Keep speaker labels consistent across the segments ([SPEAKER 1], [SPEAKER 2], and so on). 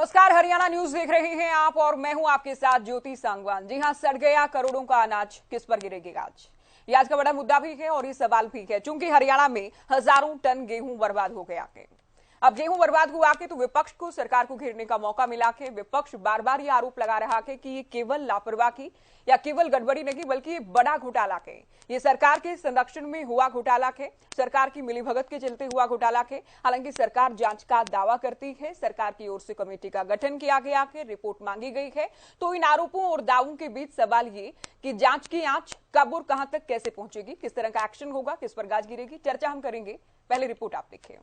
[SPEAKER 1] नमस्कार, हरियाणा न्यूज देख रहे हैं आप और मैं हूं आपके साथ ज्योति सांगवान। जी हां, सड़ गया करोड़ों का अनाज, किस पर गिरेगी आज? ये आज का बड़ा मुद्दा भी है और ये सवाल भी है, क्योंकि हरियाणा में हजारों टन गेहूं बर्बाद हो गया है। अब गेहूं बर्बाद हुआ के तो विपक्ष को सरकार को घेरने का मौका मिला के विपक्ष बार बार ये आरोप लगा रहा है कि ये केवल लापरवाही या केवल गड़बड़ी नहीं, बल्कि ये बड़ा घोटाला है। ये सरकार के संरक्षण में हुआ घोटाला है, सरकार की मिलीभगत के चलते हुआ घोटाला है। हालांकि सरकार जांच का दावा करती है, सरकार की ओर से कमेटी का गठन किया गया है, रिपोर्ट मांगी गई है। तो इन आरोपों और दावों के बीच सवाल ये कि जांच की आंच कब और कहां तक कैसे पहुंचेगी, किस तरह का एक्शन होगा, किस पर गाज गिरेगी, चर्चा हम करेंगे। पहले रिपोर्ट आप देखिए।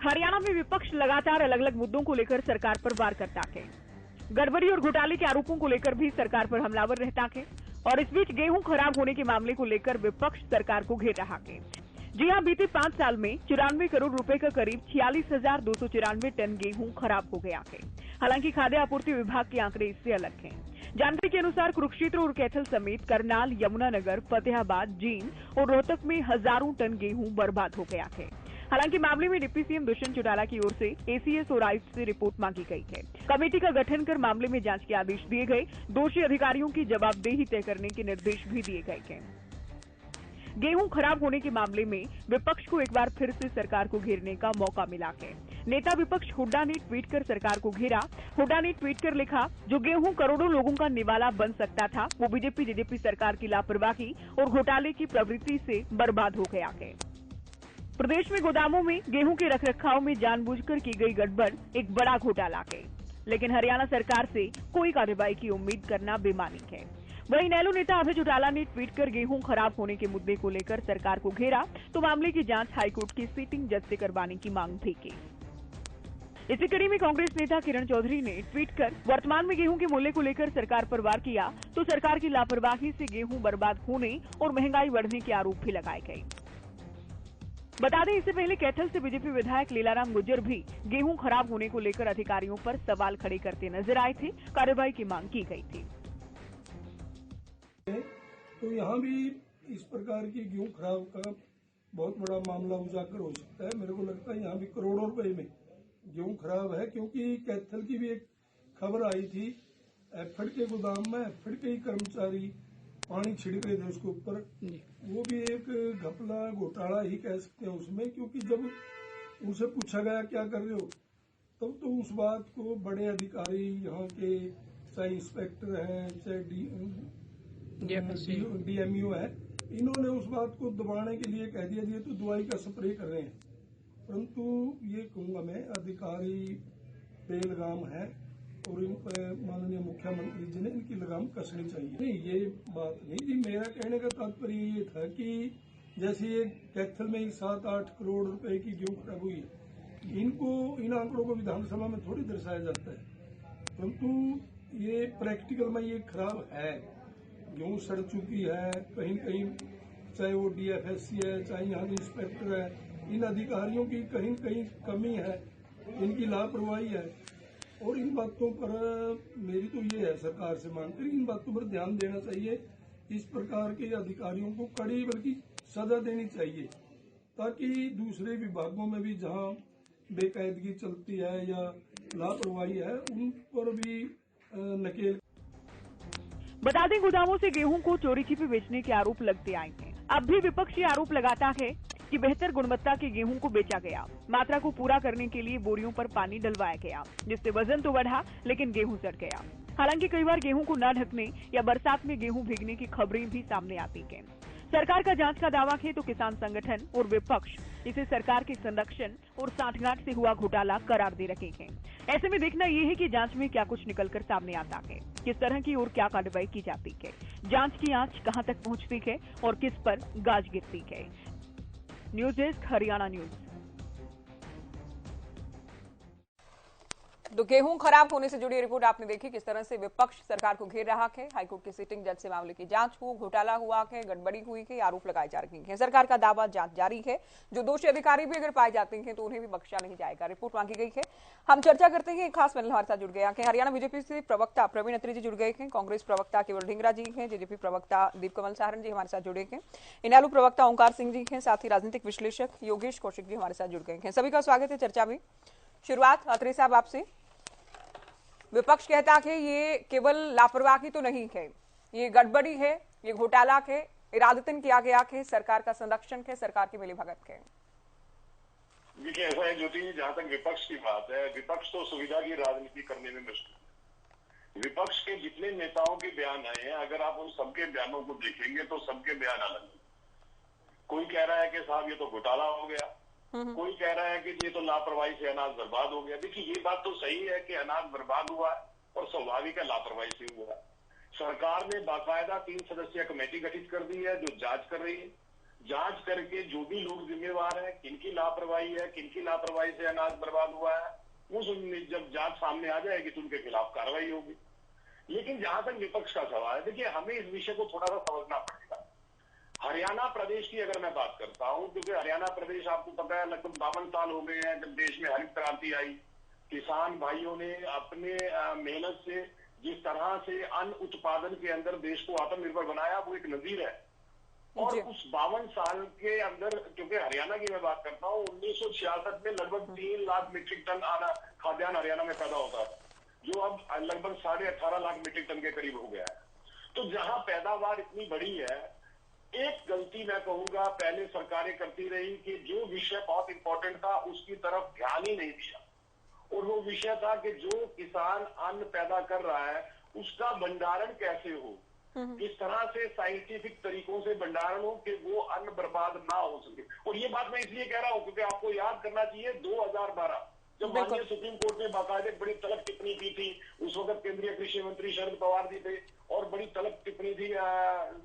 [SPEAKER 2] हरियाणा में विपक्ष लगातार अलग अलग मुद्दों को लेकर सरकार पर वार करता है। गड़बड़ी और घोटाले के आरोपों को लेकर भी सरकार पर हमलावर रहता है और इस बीच गेहूं खराब होने के मामले को लेकर विपक्ष सरकार को घेर रहा है। जी हां, बीते 5 साल में 94 करोड़ रुपए का करीब 46,294 टन गेहूं खराब हो गया है। हालांकि खाद्य आपूर्ति विभाग के आंकड़े इससे अलग हैं। जानकारी के अनुसार कुरुक्षेत्र और कैथल समेत करनाल, यमुनानगर, फतेहाबाद, जींद और रोहतक में हजारों टन गेहूं बर्बाद हो गया है। हालांकि मामले में डिप्टी सीएम दुष्यंत चौटाला की ओर से एसीएस और आयुक्त से रिपोर्ट मांगी गई है। कमेटी का गठन कर मामले में जांच के आदेश दिए गए, दोषी अधिकारियों की जवाबदेही तय करने के निर्देश भी दिए गए हैं। गेहूं खराब होने के मामले में विपक्ष को एक बार फिर से सरकार को घेरने का मौका मिला है। नेता विपक्ष हुड्डा ने ट्वीट कर सरकार को घेरा। हुड्डा ने ट्वीट कर लिखा, जो गेहूं करोड़ों लोगों का निवाला बन सकता था, वो बीजेपी सरकार की लापरवाही और घोटाले की प्रवृत्ति से बर्बाद हो गया है। प्रदेश में गोदामों में गेहूं के रखरखाव में जानबूझकर की गई गड़बड़ एक बड़ा घोटाला है, लेकिन हरियाणा सरकार से कोई कार्रवाई की उम्मीद करना बेमानी है। वहीं इनेलो नेता अभय चौटाला ने ट्वीट कर गेहूं खराब होने के मुद्दे को लेकर सरकार को घेरा तो मामले की जांच हाईकोर्ट की सिटिंग जज से करवाने की मांग भी की। इसी कड़ी में कांग्रेस नेता किरण चौधरी ने ट्वीट कर वर्तमान में गेहूं के मूल्य को लेकर सरकार पर वार किया तो सरकार की लापरवाही से गेहूं बर्बाद होने और महंगाई बढ़ने के आरोप भी लगाए गए। बता दें, इससे पहले कैथल से बीजेपी विधायक लीलाराम गुर्जर भी गेहूं खराब होने को लेकर अधिकारियों पर सवाल खड़े करते नजर आए थे। कार्रवाई की मांग की गई थी।
[SPEAKER 3] तो यहाँ भी इस प्रकार की गेहूं खराब का बहुत बड़ा मामला उजागर हो सकता है। मेरे को लगता है यहाँ भी करोड़ों रुपए में गेहूं खराब है, क्योंकि कैथल की भी एक खबर आई थी, एफड के गोदाम में एफड के ही कर्मचारी पानी छिड़क रहे थे उसके ऊपर। वो भी एक घपला घोटाला ही कह सकते हैं उसमें, क्योंकि जब उनसे पूछा गया क्या कर रहे हो, तब तो उस बात को बड़े अधिकारी यहाँ के, चाहे इंस्पेक्टर हैं चाहे डीएमयू है, इन्होंने उस बात को दबाने के लिए कह दिया ये तो दवाई का स्प्रे कर रहे हैं। परंतु ये कहूंगा मैं, अधिकारी बेलगाम है और इन पर माननीय मुख्यमंत्री जी ने इनकी लगाम कसनी चाहिए। नहीं, ये बात नहीं थी। मेरा कहने का तात्पर्य ये था कि जैसे ये कैथल में ही 7-8 करोड़ रुपए की गेहूं खराब हुई है, इन आंकड़ों को विधानसभा में थोड़ी दर्शाया जाता है, परंतु ये प्रैक्टिकल में ये खराब है। गेहूं सड़ चुकी है कहीं कहीं, चाहे वो डीएफएससी है चाहे यहाँ के इंस्पेक्टर है, इन अधिकारियों की कहीं कहीं कमी है, इनकी लापरवाही है। और इन बातों पर मेरी तो ये है सरकार से मांग करी, इन बातों पर ध्यान देना चाहिए। इस प्रकार के अधिकारियों को कड़ी बल्कि सजा देनी चाहिए, ताकि दूसरे विभागों में भी जहां बेकायदगी चलती है या लापरवाही है, उन पर भी नकेल।
[SPEAKER 2] बता दें, गोदामों से गेहूं को चोरी छिपे बेचने के आरोप लगते आए हैं। अब भी विपक्ष ये आरोप लगाता है कि बेहतर गुणवत्ता के गेहूं को बेचा गया, मात्रा को पूरा करने के लिए बोरियों पर पानी डलवाया गया, जिससे वजन तो बढ़ा लेकिन गेहूं सड़ गया। हालांकि कई बार गेहूं को न ढकने या बरसात में गेहूं भीगने की खबरें भी सामने आती हैं। सरकार का जांच का दावा है तो किसान संगठन और विपक्ष इसे सरकार के संरक्षण और सांठगांठ से हुआ घोटाला करार दे रहे हैं। ऐसे में देखना यह है कि जांच में क्या कुछ निकलकर सामने आता है, किस तरह की और क्या कार्रवाई की जाती है, जांच की आंच कहां तक पहुंचती है और किस पर गाज गिरती है। News desk, Haryana news.
[SPEAKER 1] तो गेहूं खराब होने से जुड़ी रिपोर्ट आपने देखी, किस तरह से विपक्ष सरकार को घेर रहा है। हाईकोर्ट की सिटिंग जज से मामले की जांच हो, घोटाला हुआ है, गड़बड़ी हुई है, आरोप लगाए जा रहे हैं। सरकार का दावा जांच जारी है। जो दोषी अधिकारी भी अगर पाए जाते हैं तो उन्हें भी बख्शा नहीं जाएगा, रिपोर्ट मांगी गई है। हम चर्चा करते हैं, एक खास पैनल हमारे साथ जुड़ गया है। हरियाणा बीजेपी से प्रवक्ता प्रवीण अत्री जी जुड़ गए हैं, कांग्रेस प्रवक्ता केवल ढींगरा जी हैं, जेजेपी प्रवक्ता दीप कमल साहरण जी हमारे साथ जुड़े हैं, इनेलो प्रवक्ता ओंकार सिंह जी हैं, साथ ही राजनीतिक विश्लेषक योगेश कौशिक जी हमारे साथ जुड़ गए हैं। सभी का स्वागत है चर्चा में। शुरुआत अत्री साहब आपसे। विपक्ष कहता है ये केवल लापरवाही तो नहीं है, ये गड़बड़ी है, ये घोटाला है, इरादतन किया गया है, सरकार का संरक्षण है, सरकार की मिलीभगत है।
[SPEAKER 4] देखिए ऐसा है ज्योति जी, जहां तक विपक्ष की बात है, विपक्ष तो सुविधा की राजनीति करने में मशगूल है। विपक्ष के जितने नेताओं के बयान आए हैं, अगर आप उन सबके बयानों को देखेंगे तो सबके बयान अलग हैं। कोई कह रहा है कि साहब ये तो घोटाला हो गया, कोई कह रहा है कि ये तो लापरवाही से अनाज बर्बाद हो गया। देखिए ये बात तो सही है कि अनाज बर्बाद हुआ और स्वाभाविक है लापरवाही से हुआ। सरकार ने बाकायदा 3 सदस्यीय कमेटी गठित कर दी है जो जांच कर रही है। जांच करके जो भी लोग जिम्मेवार है, किनकी लापरवाही है, किनकी लापरवाही से अनाज बर्बाद हुआ है, उस जब जांच सामने आ जाएगी तो उनके खिलाफ कार्रवाई होगी। लेकिन जहां तक विपक्ष का सवाल है, देखिए हमें इस विषय को थोड़ा सा समझना पड़ेगा। हरियाणा प्रदेश की अगर मैं बात करता हूं, क्योंकि हरियाणा प्रदेश आपको पता है लगभग 52 साल हो गए हैं जब देश में हरित क्रांति आई। किसान भाइयों ने अपने मेहनत से जिस तरह से अन्न उत्पादन के अंदर देश को आत्मनिर्भर बनाया, वो एक नजीर है। और उस 52 साल के अंदर, क्योंकि हरियाणा की मैं बात करता हूँ, 1966 में लगभग 3 लाख मीट्रिक टन खाद्यान्न हरियाणा में पैदा होता था, जो अब लगभग 18.5 लाख मीट्रिक टन के करीब हो गया है। तो जहां पैदावार इतनी बड़ी है, एक गलती मैं कहूंगा पहले सरकारें करती रही कि जो विषय बहुत इंपॉर्टेंट था उसकी तरफ ध्यान ही नहीं दिया। और वो विषय था कि जो किसान अन्न पैदा कर रहा है उसका भंडारण कैसे हो, किस तरह से साइंटिफिक तरीकों से भंडारण हो कि वो अन्न बर्बाद ना हो सके। और ये बात मैं इसलिए कह रहा हूं क्योंकि आपको याद करना चाहिए 2012 जब माननीय सुप्रीम कोर्ट ने बाकायदे बड़ी तलब टिप्पणी की थी, उस वक्त केंद्रीय कृषि मंत्री शरद पवार जी थे, और बड़ी तलब टिप्पणी थी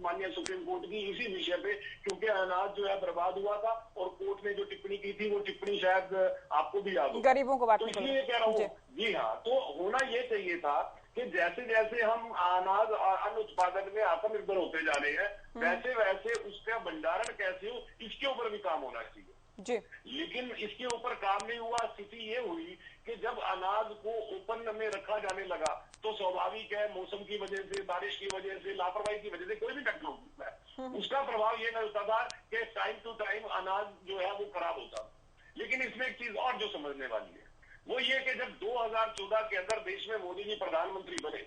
[SPEAKER 4] माननीय सुप्रीम कोर्ट की इसी विषय पे, क्योंकि अनाज जो है बर्बाद हुआ था। और कोर्ट ने जो टिप्पणी की थी वो टिप्पणी शायद आपको भी याद हो,
[SPEAKER 1] गरीबों को
[SPEAKER 4] तो इसलिए कह रहा हूँ। जी हाँ, तो होना ये चाहिए था कि जैसे जैसे हम अनाज और अन्न उत्पादन में आत्मनिर्भर होते जा रहे हैं, वैसे वैसे उसका भंडारण कैसे हो इसके ऊपर भी काम होना चाहिए
[SPEAKER 1] जी।
[SPEAKER 4] लेकिन इसके ऊपर काम नहीं हुआ। स्थिति ये हुई कि जब अनाज को ओपन में रखा जाने लगा तो स्वाभाविक है मौसम की वजह से, बारिश की वजह से, लापरवाही की वजह से, कोई भी फैक्टर हो सकता है, उसका प्रभाव ये नहीं होता था कि टाइम टू टाइम अनाज जो है वो खराब होता। लेकिन इसमें एक चीज और जो समझने वाली है वो ये कि जब 2014 के अंदर देश में मोदी जी प्रधानमंत्री बने,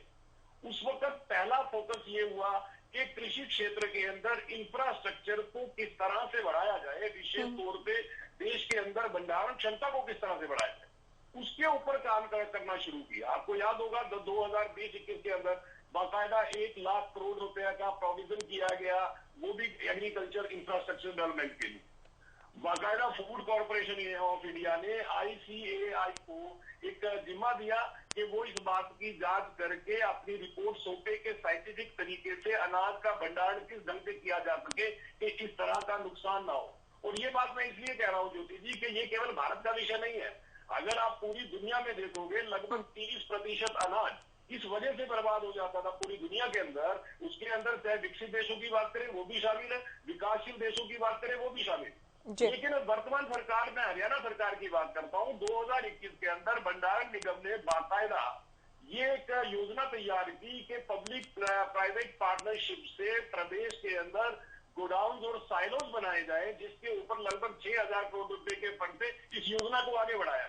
[SPEAKER 4] उस वक्त पहला फोकस ये हुआ कि कृषि क्षेत्र के अंदर इंफ्रास्ट्रक्चर को किस तरह से बढ़ाया जाए, विशेष तौर पे देश के अंदर भंडारण क्षमता को किस तरह से बढ़ाया जाए, उसके ऊपर काम करना शुरू किया। आपको याद होगा 2020-21 के अंदर बाकायदा 1 लाख करोड़ रुपए का प्रोविजन किया गया, वो भी एग्रीकल्चर इंफ्रास्ट्रक्चर डेवलपमेंट के लिए। बाकायदा फूड कॉर्पोरेशन ऑफ इंडिया ने ICAI को एक जिम्मा दिया कि वो इस बात की जांच करके अपनी रिपोर्ट सौंपे कि साइंटिफिक तरीके से अनाज का भंडारण किस ढंग से किया जा सके कि इस तरह का नुकसान ना हो। और ये बात मैं इसलिए कह रहा हूँ ज्योति जी कि ये केवल भारत का विषय नहीं है। अगर आप पूरी दुनिया में देखोगे लगभग 30% अनाज इस वजह से बर्बाद हो जाता था पूरी दुनिया के अंदर। उसके अंदर चाहे विकसित देशों की बात करें वो भी शामिल है, विकासशील देशों की बात करें वो भी शामिल है। लेकिन वर्तमान सरकार में हरियाणा सरकार की बात करता हूं, 2021 के अंदर भंडारण निगम ने बाकायदा ये एक योजना तैयार की कि पब्लिक प्राइवेट पार्टनरशिप से प्रदेश के अंदर गोडाउन और साइलोज बनाए जाए, जिसके ऊपर लगभग 6,000 करोड़ रुपए के फंड से इस योजना को आगे बढ़ाया।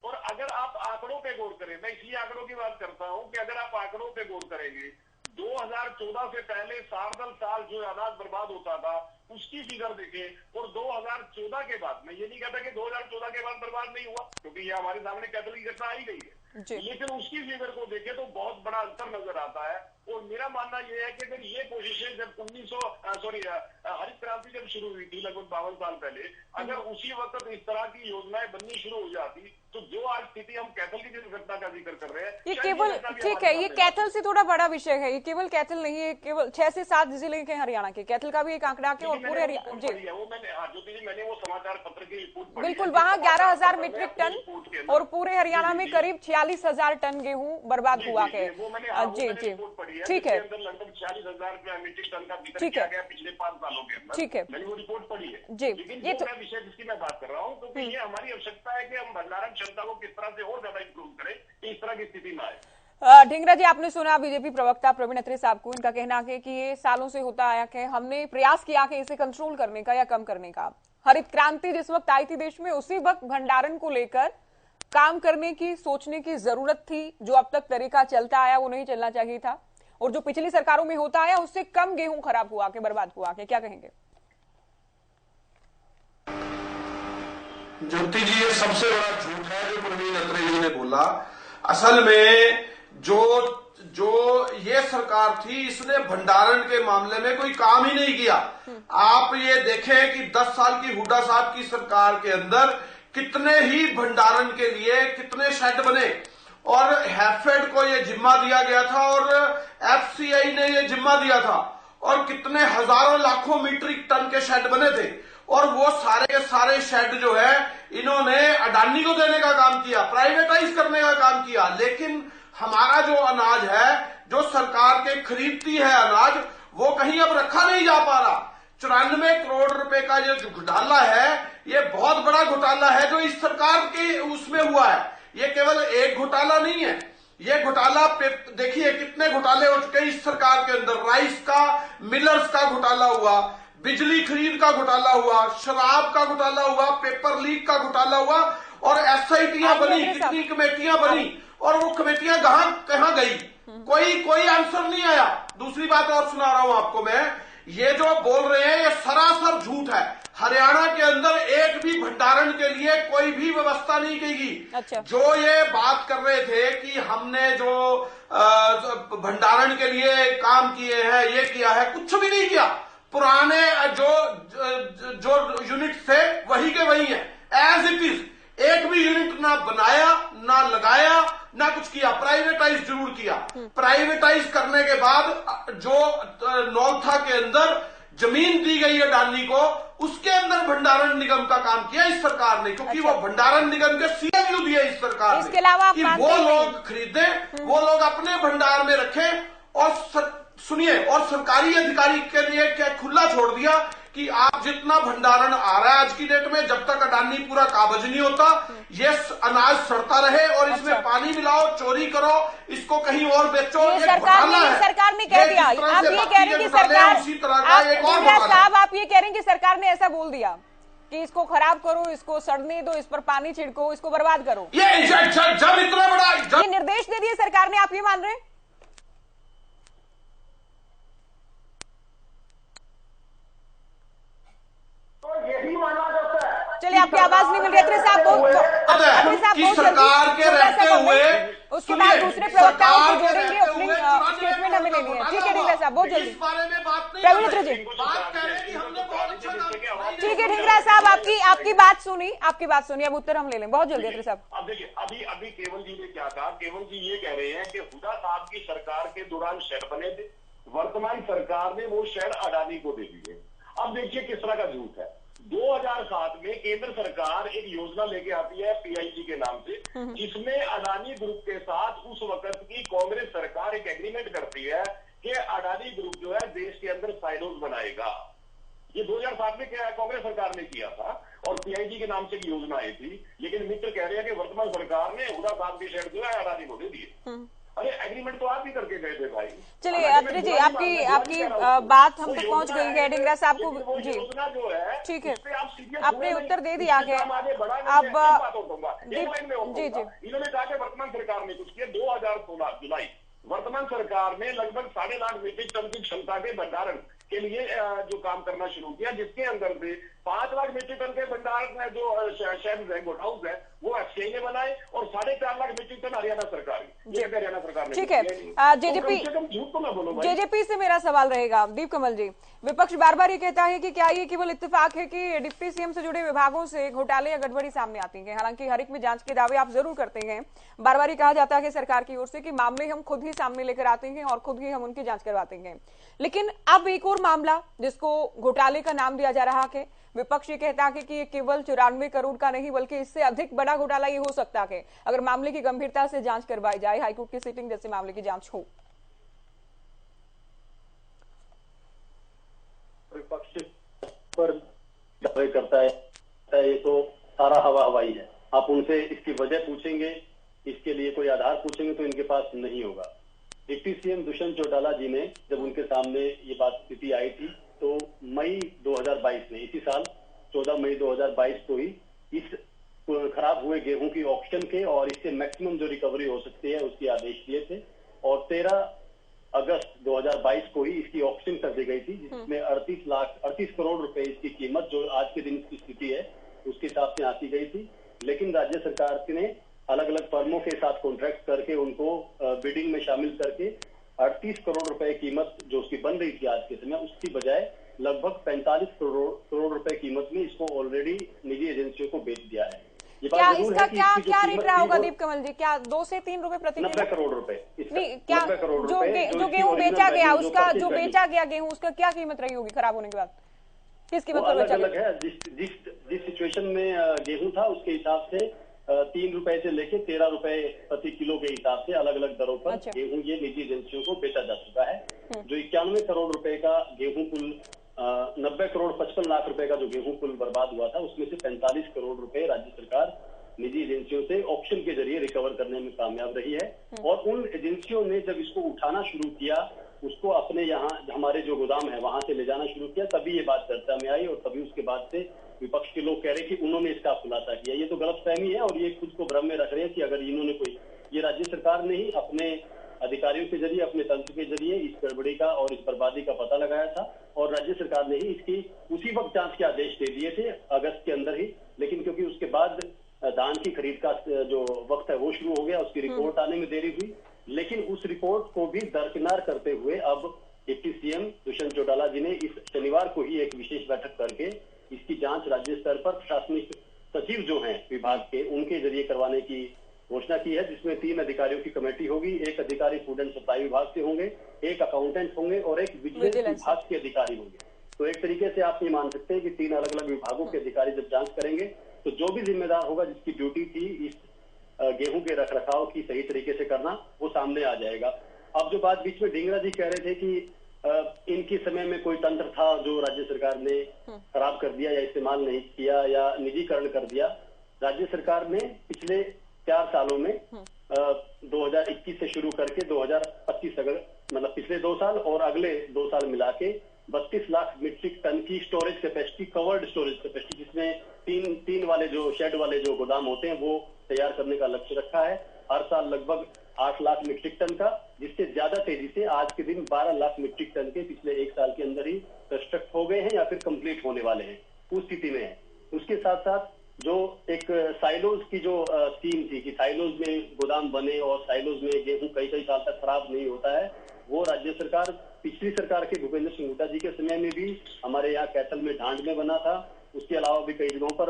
[SPEAKER 4] और अगर आप आंकड़ों पे गौर करें, मैं इसलिए आंकड़ों की बात करता हूं कि अगर आप आंकड़ों पे गौर करेंगे, 2014 से पहले साल जो अनाज बर्बाद होता था उसकी फिगर देखें, और 2014 के बाद, मैं ये नहीं कहता कि 2014 के बाद बर्बाद नहीं हुआ, क्योंकि ये हमारे सामने कैथल की घटना आई गई है, लेकिन उसकी फिगर को देखें तो बहुत बड़ा अंतर नजर आता है। और मेरा मानना यह है कि अगर ये कोशिशें जब हरित क्रांति जब शुरू हुई थी लगभग 52 साल पहले, अगर उसी वक्त इस तरह की योजनाएं बननी शुरू हो जाती तो जो आज स्थिति हम कैथल की दुर्घटना का जिक्र कर रहे हैं,
[SPEAKER 1] ये केवल ठीक है, ये कैथल से थोड़ा बड़ा विषय है, ये केवल कैथल नहीं है, केवल 6 से 7 जिले के हरियाणा के, कैथल का भी एक आंकड़ा के और पूरे हरियाणा जी
[SPEAKER 4] वो मैंने वो समाचार पत्र की रिपोर्ट पढ़ी
[SPEAKER 1] बिल्कुल, वहाँ 11,000 मीट्रिक टन और पूरे हरियाणा में करीब 46,000 टन गेहूं बर्बाद हुआ है। जी जी ठीक है,
[SPEAKER 4] लगभग 46,000 मीट्रिक टन का वितरण
[SPEAKER 1] ठीक
[SPEAKER 4] किया
[SPEAKER 1] है,
[SPEAKER 4] गया पिछले 5 सालों के अंदर।
[SPEAKER 1] ठीक है,
[SPEAKER 4] मैंने वो रिपोर्ट पढ़ी है
[SPEAKER 1] जी।
[SPEAKER 4] लेकिन
[SPEAKER 1] ये
[SPEAKER 4] जो मैं विषय जिसकी मैं बात कर रहा हूँ, तो ये हमारी आवश्यकता है कि हम भंडारण क्षमता को किस तरह से और ज्यादा इंप्रूव करें कि इस तरह की स्थिति ना आए।
[SPEAKER 1] ढींगरा जी, आपने सुना बीजेपी प्रवक्ता प्रवीण अत्रे साहब को, इनका कहना है कि ये सालों से होता आया है, हमने प्रयास किया कि इसे कंट्रोल करने का या कम करने का। हरित क्रांति जिस वक्त आई थी देश में, उसी वक्त भंडारण को लेकर काम करने की, सोचने की जरूरत थी। जो अब तक तरीका चलता आया वो नहीं चलना चाहिए था, और जो पिछली सरकारों में होता आया उससे कम गेहूं खराब हुआ के, बर्बाद हुआ के। क्या कहेंगे
[SPEAKER 5] ज्योति जी? ये सबसे बड़ा झूठ है जो प्रवीण अत्रे जी ने बोला। असल में जो ये सरकार थी, इसने भंडारण के मामले में कोई काम ही नहीं किया। आप ये देखें कि 10 साल की हुड्डा साहब की सरकार के अंदर कितने ही भंडारण के लिए कितने शेड बने, और हैफेड को ये जिम्मा दिया गया था और एफसीआई ने ये जिम्मा दिया था, और कितने हजारों लाखों मीट्रिक टन के शेड बने थे। और वो सारे के सारे शेड जो है इन्होंने अडानी को देने का काम किया, प्राइवेटाइज करने का काम किया। लेकिन हमारा जो अनाज है, जो सरकार के खरीदती है अनाज, वो कहीं अब रखा नहीं जा पा रहा। 94 करोड़ रुपए का ये जो घोटाला है, ये बहुत बड़ा घोटाला है जो इस सरकार के उसमें हुआ है। ये केवल एक घोटाला नहीं है, ये घोटाला देखिए कितने घोटाले हो चुके इस सरकार के अंदर। राइस का, मिलर्स का घोटाला हुआ, बिजली खरीद का घोटाला हुआ, शराब का घोटाला हुआ, पेपर लीक का घोटाला हुआ, और एसआईटियां बनी, कितनी कमेटियां बनी, और वो कमेटियां कहां गई? कोई आंसर नहीं आया। दूसरी बात और सुना रहा हूं आपको मैं, ये जो बोल रहे हैं ये सरासर झूठ है। हरियाणा के अंदर एक भी भंडारण के लिए कोई भी व्यवस्था नहीं की गई।
[SPEAKER 1] अच्छा।
[SPEAKER 5] जो ये बात कर रहे थे कि हमने जो भंडारण के लिए काम किए हैं, ये किया है, कुछ भी नहीं किया। पुराने जो यूनिट थे वही के वही है, एज इट इज। एक भी यूनिट ना बनाया, ना लगाया, ना कुछ किया। प्राइवेटाइज जरूर किया। प्राइवेटाइज करने के बाद जो नौलथा के अंदर जमीन दी गई है अडानी को, उसके अंदर भंडारण निगम का काम किया इस सरकार ने, क्योंकि वो भंडारण निगम के सीएमयू दिए इस सरकार ने।
[SPEAKER 1] इसके अलावा आप
[SPEAKER 5] कि वो लोग खरीदें, वो लोग अपने भंडार में रखें, और सुनिए, और सरकारी अधिकारी के लिए क्या खुला छोड़ दिया कि आप जितना भंडारण आ रहा है आज की डेट में, जब तक अडानी पूरा काबज नहीं होता, ये अनाज सड़ता रहे, और इसमें पानी मिलाओ, चोरी करो, इसको कहीं और बेचो। ये
[SPEAKER 1] सरकार ने कह दिया। आप ये कह रहे हैं कि सरकार,
[SPEAKER 5] उसी तरह का एक और
[SPEAKER 1] साहब आप ये कह रहे हैं कि सरकार ने ऐसा बोल दिया कि इसको खराब करो, इसको सड़ने दो, इस पर पानी छिड़को, इसको बर्बाद करो।
[SPEAKER 5] ये जब इतना बड़ा
[SPEAKER 1] ये निर्देश दे दिए सरकार ने, आप ये मान रहे हैं? चलिए, आपकी आवाज नहीं मिल रही अत्रे साहब को। अत्रे साहब
[SPEAKER 5] की सरकार के रहते हुए,
[SPEAKER 1] उसके बाद दूसरे प्रवक्ताओं को जोड़ेंगे, ओपनिंग स्टेटमेंट हमें लेनी है। ठीक है ढींगरा साहब, बहुत जल्दी। प्रवीण अत्रे जी, ठीक है ढींगरा साहब, आपकी बात सुनी, अब उत्तर हम ले लें बहुत जल्दी। अत्रे साहब,
[SPEAKER 4] अब देखिए, अभी केवल जी ने क्या कहा। केवल जी ये कह रहे हैं कि हुड्डा साहब की सरकार के दौरान शेड बने थे, वर्तमान सरकार ने वो शेड अडानी को दे दिए। अब देखिए किस तरह का झूठ है। 2007 में केंद्र सरकार एक योजना लेके आती है पीआईजी के नाम से, जिसमें अडानी ग्रुप के साथ उस वक्त की कांग्रेस सरकार एक एग्रीमेंट करती है कि अडानी ग्रुप जो है देश के अंदर साइलोज बनाएगा। ये 2007 में क्या कांग्रेस सरकार ने किया था, और पीआईजी के नाम से एक योजना आई थी। लेकिन मित्र कह रहे हैं कि वर्तमान सरकार ने हुड्डा साहब के शेड जो है अडानी को दे दिए। अरे एग्रीमेंट तो आप ही करके गए थे भाई।
[SPEAKER 1] चलिए अत्रे जी, आपकी बात हम तक पहुंच गई है। ढींगरा साहब को जी, ठीक है, आपने उत्तर दे दिया है। अब जी,
[SPEAKER 4] इन्होंने कहा कि वर्तमान सरकार ने कुछ किया। 2016 जुलाई वर्तमान सरकार ने लगभग 7.5 लाख मीट्रिक टन की क्षमता के भंडारण के लिए जो काम करना शुरू किया, जिसके अंदर से 5 लाख मीट्रिक टन के भंडारण जो शेड है, गोडाउन है, वो एफसीआई ने बनाए और 4.5 लाख मीट्रिक टन हरियाणा सरकार ये हरियाणा सरकार ने।
[SPEAKER 1] ठीक है, जेजेपी
[SPEAKER 4] झूठ तो मैं बोलूं भाई।
[SPEAKER 1] जेजेपी से मेरा सवाल रहेगा, दीप कमल जी, विपक्ष बार बार ये कहता है कि क्या ये केवल इत्तेफाक है कि डिप्टी सीएम से जुड़े विभागों से घोटाले या गड़बड़ी सामने आती है? हालांकि हर एक में जांच के दावे आप जरूर करते हैं, बार बार ये कहा जाता है सरकार की ओर से कि मामले हम खुद ही सामने लेकर आते हैं और खुद ही हम उनकी जांच करवाते हैं। लेकिन अब एक और मामला जिसको घोटाले का नाम दिया जा रहा है, विपक्ष ये कहता है कि ये केवल 94 करोड़ का नहीं बल्कि इससे अधिक बड़ा घोटाला ये हो सकता है अगर मामले की गंभीरता से जांच करवाई जाए, हाईकोर्ट की सिटिंग जैसे मामले की जांच हो।
[SPEAKER 6] विपक्ष पर दावे करता है ये तो सारा हवा हवाई है। आप उनसे इसकी वजह पूछेंगे, इसके लिए कोई आधार पूछेंगे तो इनके पास नहीं होगा। डिप्टी सीएम दुष्यंत चौटाला जी ने जब उनके सामने ये बात स्थिति आई थी तो मई 2022 में, इसी साल 14 मई 2022 को ही इस खराब हुए गेहूं की ऑक्शन के और इससे मैक्सिमम जो रिकवरी हो सकती है उसके आदेश दिए थे और 13 अगस्त 2022 को ही इसकी ऑक्शन कर दी गई थी, जिसमें 38 करोड़ रुपए इसकी कीमत जो आज के दिन की स्थिति है उसके हिसाब से आंकी गई थी। लेकिन राज्य सरकार ने अलग अलग फर्मों के साथ कॉन्ट्रैक्ट करके उनको बिडिंग में शामिल करके 38 करोड़ रुपए कीमत जो उसकी बन रही थी आज के समय, उसकी बजाय लगभग 45 करोड़ रुपए कीमत में इसको ऑलरेडी निजी एजेंसियों को बेच दिया है। ये
[SPEAKER 1] क्या
[SPEAKER 6] बात
[SPEAKER 1] इसका क्या रेट रहा होगा
[SPEAKER 6] वो
[SPEAKER 1] दीप कमल जी? क्या 2 से 3 रुपए प्रति किलो?
[SPEAKER 6] 90 करोड़ रुपए।
[SPEAKER 1] नहीं, क्या जो गेहूं बेचा गया उसका, जो बेचा गया गेहूं उसका क्या कीमत रही होगी खराब होने के बाद? किस कीमत पर बेचा
[SPEAKER 6] अलग है। जिस सिचुएशन में गेहूं था उसके हिसाब से 3 रुपए से लेके 13 रुपए प्रति किलो के हिसाब से अलग अलग दरों पर गेहूं ये निजी एजेंसियों को बेचा जा चुका है। जो 91 करोड़ रुपए का गेहूं कुल 90 करोड़ 55 लाख रुपए का जो गेहूं कुल बर्बाद हुआ था उसमें से 45 करोड़ रुपए राज्य सरकार निजी एजेंसियों से ऑक्शन के जरिए रिकवर करने में कामयाब रही है। और उन एजेंसियों ने जब इसको उठाना शुरू किया, उसको अपने यहाँ हमारे जो गोदाम है वहां से ले जाना शुरू किया, तभी ये बात चर्चा में आई और तभी उसके बाद से विपक्ष के लोग कह रहे कि उन्होंने इसका खुलासा किया। ये तो गलतफहमी है और ये खुद को भ्रम में रख रहे हैं कि अगर इन्होंने कोई, ये राज्य सरकार ने ही अपने अधिकारियों के जरिए, अपने तंत्र के जरिए इस गड़बड़ी का और इस बर्बादी का पता लगाया था और राज्य सरकार ने ही इसकी उसी वक्त जांच के आदेश दे दिए थे अगस्त के अंदर ही। लेकिन क्योंकि उसके बाद धान की खरीद का जो वक्त है वो शुरू हो गया, उसकी रिपोर्ट आने में देरी हुई। लेकिन उस रिपोर्ट को भी दरकिनार करते हुए अब डिप्टी सीएम दुष्यंत चौटाला जी ने इस शनिवार को ही एक विशेष बैठक करके इसकी जांच राज्य स्तर पर प्रशासनिक सचिव जो हैं विभाग के, उनके जरिए करवाने की घोषणा की है, जिसमें 3 अधिकारियों की कमेटी होगी। एक अधिकारी फूड एंड सप्लाई विभाग से होंगे, एक अकाउंटेंट होंगे और एक विजिलेंस विभाग के अधिकारी होंगे। तो एक तरीके से आप ये मान सकते हैं कि 3 अलग अलग विभागों के अधिकारी जब जांच करेंगे तो जो भी जिम्मेदार होगा, जिसकी ड्यूटी थी इस गेहूं के रखरखाव की सही तरीके से करना, वो सामने आ जाएगा। अब जो बात बीच में ढींगरा जी कह रहे थे कि इनके समय में कोई तंत्र था जो राज्य सरकार ने खराब कर दिया या इस्तेमाल नहीं किया या निजीकरण कर दिया। राज्य सरकार ने पिछले 4 सालों में 2021 से शुरू करके 2025 तक, मतलब पिछले 2 साल और अगले 2 साल मिला के 32 लाख मीट्रिक टन की storage capacity, covered storage capacity, जिसमें तीन वाले जो शेड वाले जो गोदाम होते हैं वो तैयार करने का लक्ष्य रखा है। हर साल लगभग 8 लाख मीट्रिक टन का, जिससे ज्यादा तेजी से आज के दिन 12 लाख मीट्रिक टन के पिछले 1 साल के अंदर ही कंस्ट्रक्ट हो गए हैं या फिर कंप्लीट होने वाले हैं, उस स्थिति में है। उसके साथ साथ जो एक साइलोज की जो स्कीम थी कि साइलोज में गोदाम बने और साइलोज में गेहूं कई साल तक खराब नहीं होता है, वो राज्य सरकार, पिछली सरकार के भूपेंद्र सिंह हुड्डा जी के समय में भी हमारे यहाँ कैथल में ढांड में बना था। उसके अलावा भी कई जगहों पर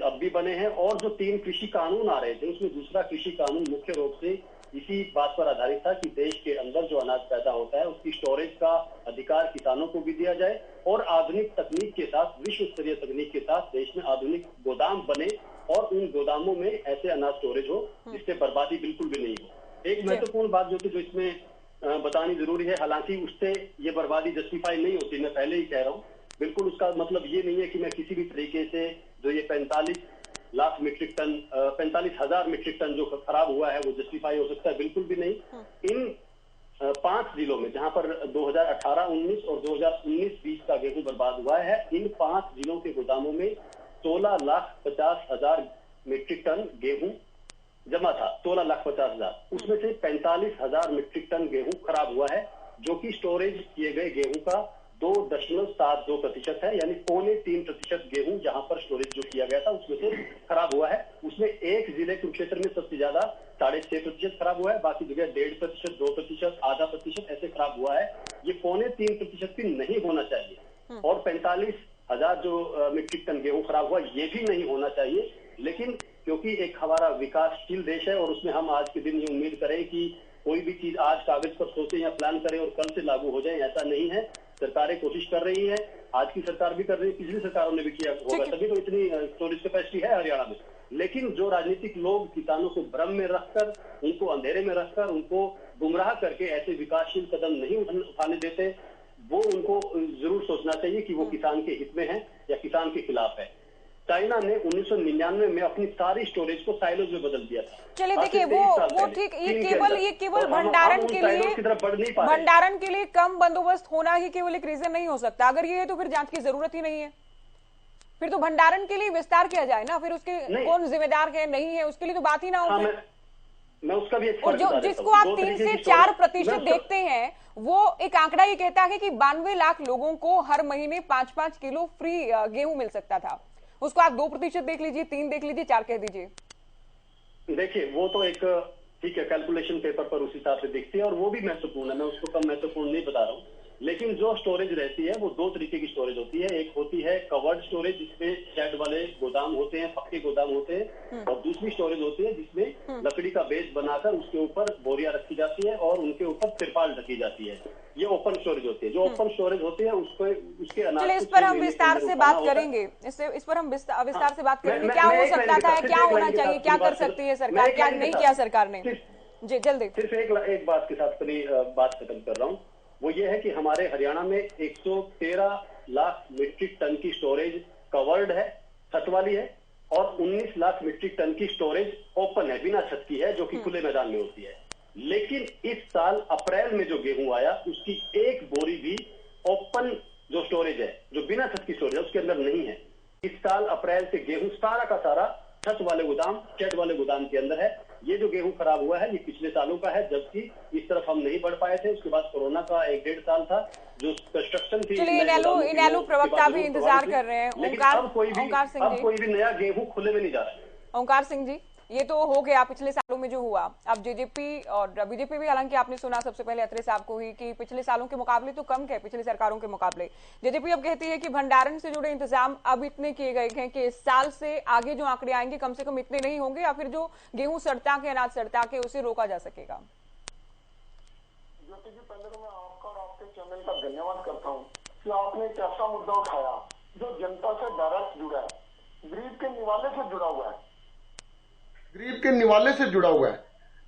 [SPEAKER 6] अब भी बने हैं। और जो 3 कृषि कानून आ रहे थे उसमें दूसरा कृषि कानून मुख्य रूप से इसी बात पर आधारित था कि देश के अंदर जो अनाज पैदा होता है उसकी स्टोरेज का अधिकार किसानों को भी दिया जाए और आधुनिक तकनीक के साथ, विश्व स्तरीय तकनीक के साथ देश में आधुनिक गोदाम बने और उन गोदामों में ऐसे अनाज स्टोरेज हो जिससे बर्बादी बिल्कुल भी नहीं हो। एक महत्वपूर्ण बात जो थी, जो इसमें बतानी जरूरी है, हालांकि उससे ये बर्बादी जस्टिफाई नहीं होती, मैं पहले ही कह रहा हूँ, बिल्कुल उसका मतलब ये नहीं है कि मैं किसी भी तरीके से जो ये 45 lakh metric ton, 45,000 metric ton जो खराब हुआ है वो जस्टिफाई हो सकता है, बिल्कुल भी नहीं। इन 5 जिलों में जहां पर 2018-19 और 2019-20 का गेहूं बर्बाद हुआ है, इन 5 जिलों के गोदामों में 16,50,000 मीट्रिक टन गेहूं जमा था। 16,50,000, उसमें से 45,000 मीट्रिक टन गेहूं खराब हुआ है, जो कि स्टोरेज किए गए गेहूं का 2.72% है, यानी 2.25% गेहूं जहां पर स्टोरेज जो किया गया था उसमें से खराब हुआ है। उसमें कुरुक्षेत्र में सबसे ज्यादा 6.5% खराब हुआ है, बाकी जगह 1.5%, 2%, आधा प्रतिशत ऐसे खराब हुआ है। ये 2.25% भी नहीं होना चाहिए। और 45,000 जो मीट्रिक टन गेहूं खराब हुआ, ये भी नहीं होना चाहिए। लेकिन क्योंकि एक हमारा विकासशील देश है और उसमें हम आज के दिन ये उम्मीद करें कि कोई भी चीज आज कागज पर सोचे या प्लान करें और कल से लागू हो जाए, ऐसा नहीं है। सरकारें कोशिश कर रही है, आज की सरकार भी कर रही है, पिछली सरकारों ने भी किया होगा, तभी तो इतनी स्टोरेज कैपेसिटी है हरियाणा में। लेकिन जो राजनीतिक लोग किसानों को भ्रम में रखकर, उनको अंधेरे में रखकर, उनको गुमराह करके ऐसे विकासशील कदम नहीं उठाने देते, वो उनको जरूर सोचना चाहिए कि वो किसान के हित में है या किसान के खिलाफ है। चाइना ने 1999 में अपनी सारी स्टोरेज को साइलोज में बदल दिया था।
[SPEAKER 1] चलिए देखिए, वो ठीक, ये केवल भंडारण के लिए कम बंदोबस्त होना ही केवल एक रीजन नहीं हो सकता। अगर ये है तो फिर जांच की जरूरत ही नहीं है। फिर तो भंडारण के लिए विस्तार किया जाए ना, फिर उसके कौन जिम्मेदार है नहीं है उसके लिए तो बात ही ना हो।
[SPEAKER 6] मैं उसका भी
[SPEAKER 1] और जिसको आप 3 से 4% देखते हैं, वो एक आंकड़ा ये कहता है कि 92 लाख लोगों को हर महीने 5-5 किलो फ्री गेहूं मिल सकता था। उसको आप 2% देख लीजिए, 3 देख लीजिए, 4 कह दीजिए।
[SPEAKER 6] देखिए, वो तो एक ठीक है, कैलकुलेशन पेपर पर उस हिसाब से दिखती है और वो भी महत्वपूर्ण है, मैं उसको कम महत्वपूर्ण नहीं बता रहा हूँ। लेकिन जो स्टोरेज रहती है वो 2 तरीके की स्टोरेज होती है। एक होती है कवर्ड स्टोरेज, जिसमें शेड वाले गोदाम होते हैं, पक्के गोदाम होते हैं, और दूसरी स्टोरेज होती है जिसमें लकड़ी का बेस बनाकर उसके ऊपर बोरियां रखी जाती है और उनके ऊपर तिरपाल ढकी जाती है। ये ओपन स्टोरेज होती है। जो ओपन स्टोरेज होती है उसके अनाज,
[SPEAKER 1] इस पर हम विस्तार से बात करेंगे। इस पर हम विस्तार से बात करेंगे, क्या हो सकता था, क्या होना चाहिए, क्या कर सकती है सरकार, क्या नहीं किया सरकार ने। जी जल्दी।
[SPEAKER 6] सिर्फ एक बात के साथ अपनी बात खत्म कर रहा हूँ, वो ये है कि हमारे हरियाणा में 113 लाख मीट्रिक टन की स्टोरेज कवर्ड है, छत वाली है, और 19 लाख मीट्रिक टन की स्टोरेज ओपन है, बिना छत की है, जो कि खुले मैदान में होती है। लेकिन इस साल अप्रैल में जो गेहूं आया, उसकी एक बोरी भी ओपन जो स्टोरेज है, जो बिना छत की स्टोरेज है, उसके अंदर नहीं है। इस साल अप्रैल से गेहूं सारा का सारा छत वाले गोदाम, शेड वाले गोदाम के अंदर है। ये जो गेहूं खराब हुआ है, ये पिछले सालों का है, जबकि इस तरफ हम नहीं बढ़ पाए थे। उसके बाद कोरोना का 1-1.5 साल था, जो कंस्ट्रक्शन थी।
[SPEAKER 1] चलिए, इनेलो प्रवक्ता भी इंतजार कर रहे हैं।
[SPEAKER 6] अब कोई भी नया गेहूं खुले में नहीं जा रहा है।
[SPEAKER 1] ओंकार सिंह जी, ये तो हो गया पिछले सालों में जो हुआ। अब जेजेपी और बीजेपी भी, हालांकि आपने सुना सबसे पहले अत्रे साहब को ही कि पिछले सालों के मुकाबले तो कम है, पिछली सरकारों के मुकाबले। जेजेपी अब कहती है कि भंडारण से जुड़े इंतजाम अब इतने किए गए हैं कि इस साल से आगे जो आंकड़े आएंगे कम से कम इतने नहीं होंगे, या फिर जो गेहूं सड़ता के, अनाज सड़ता के, उसे रोका जा सकेगा।
[SPEAKER 7] ज्योति जी, पहले तो मैं आपका और आपके चैनल का धन्यवाद करता हूँ कि आपने एक ऐसा मुद्दा उठाया जो जनता से डायरेक्ट जुड़ा है, गरीब के निवाले से जुड़ा हुआ है,
[SPEAKER 8] गरीब के निवाले से जुड़ा हुआ है।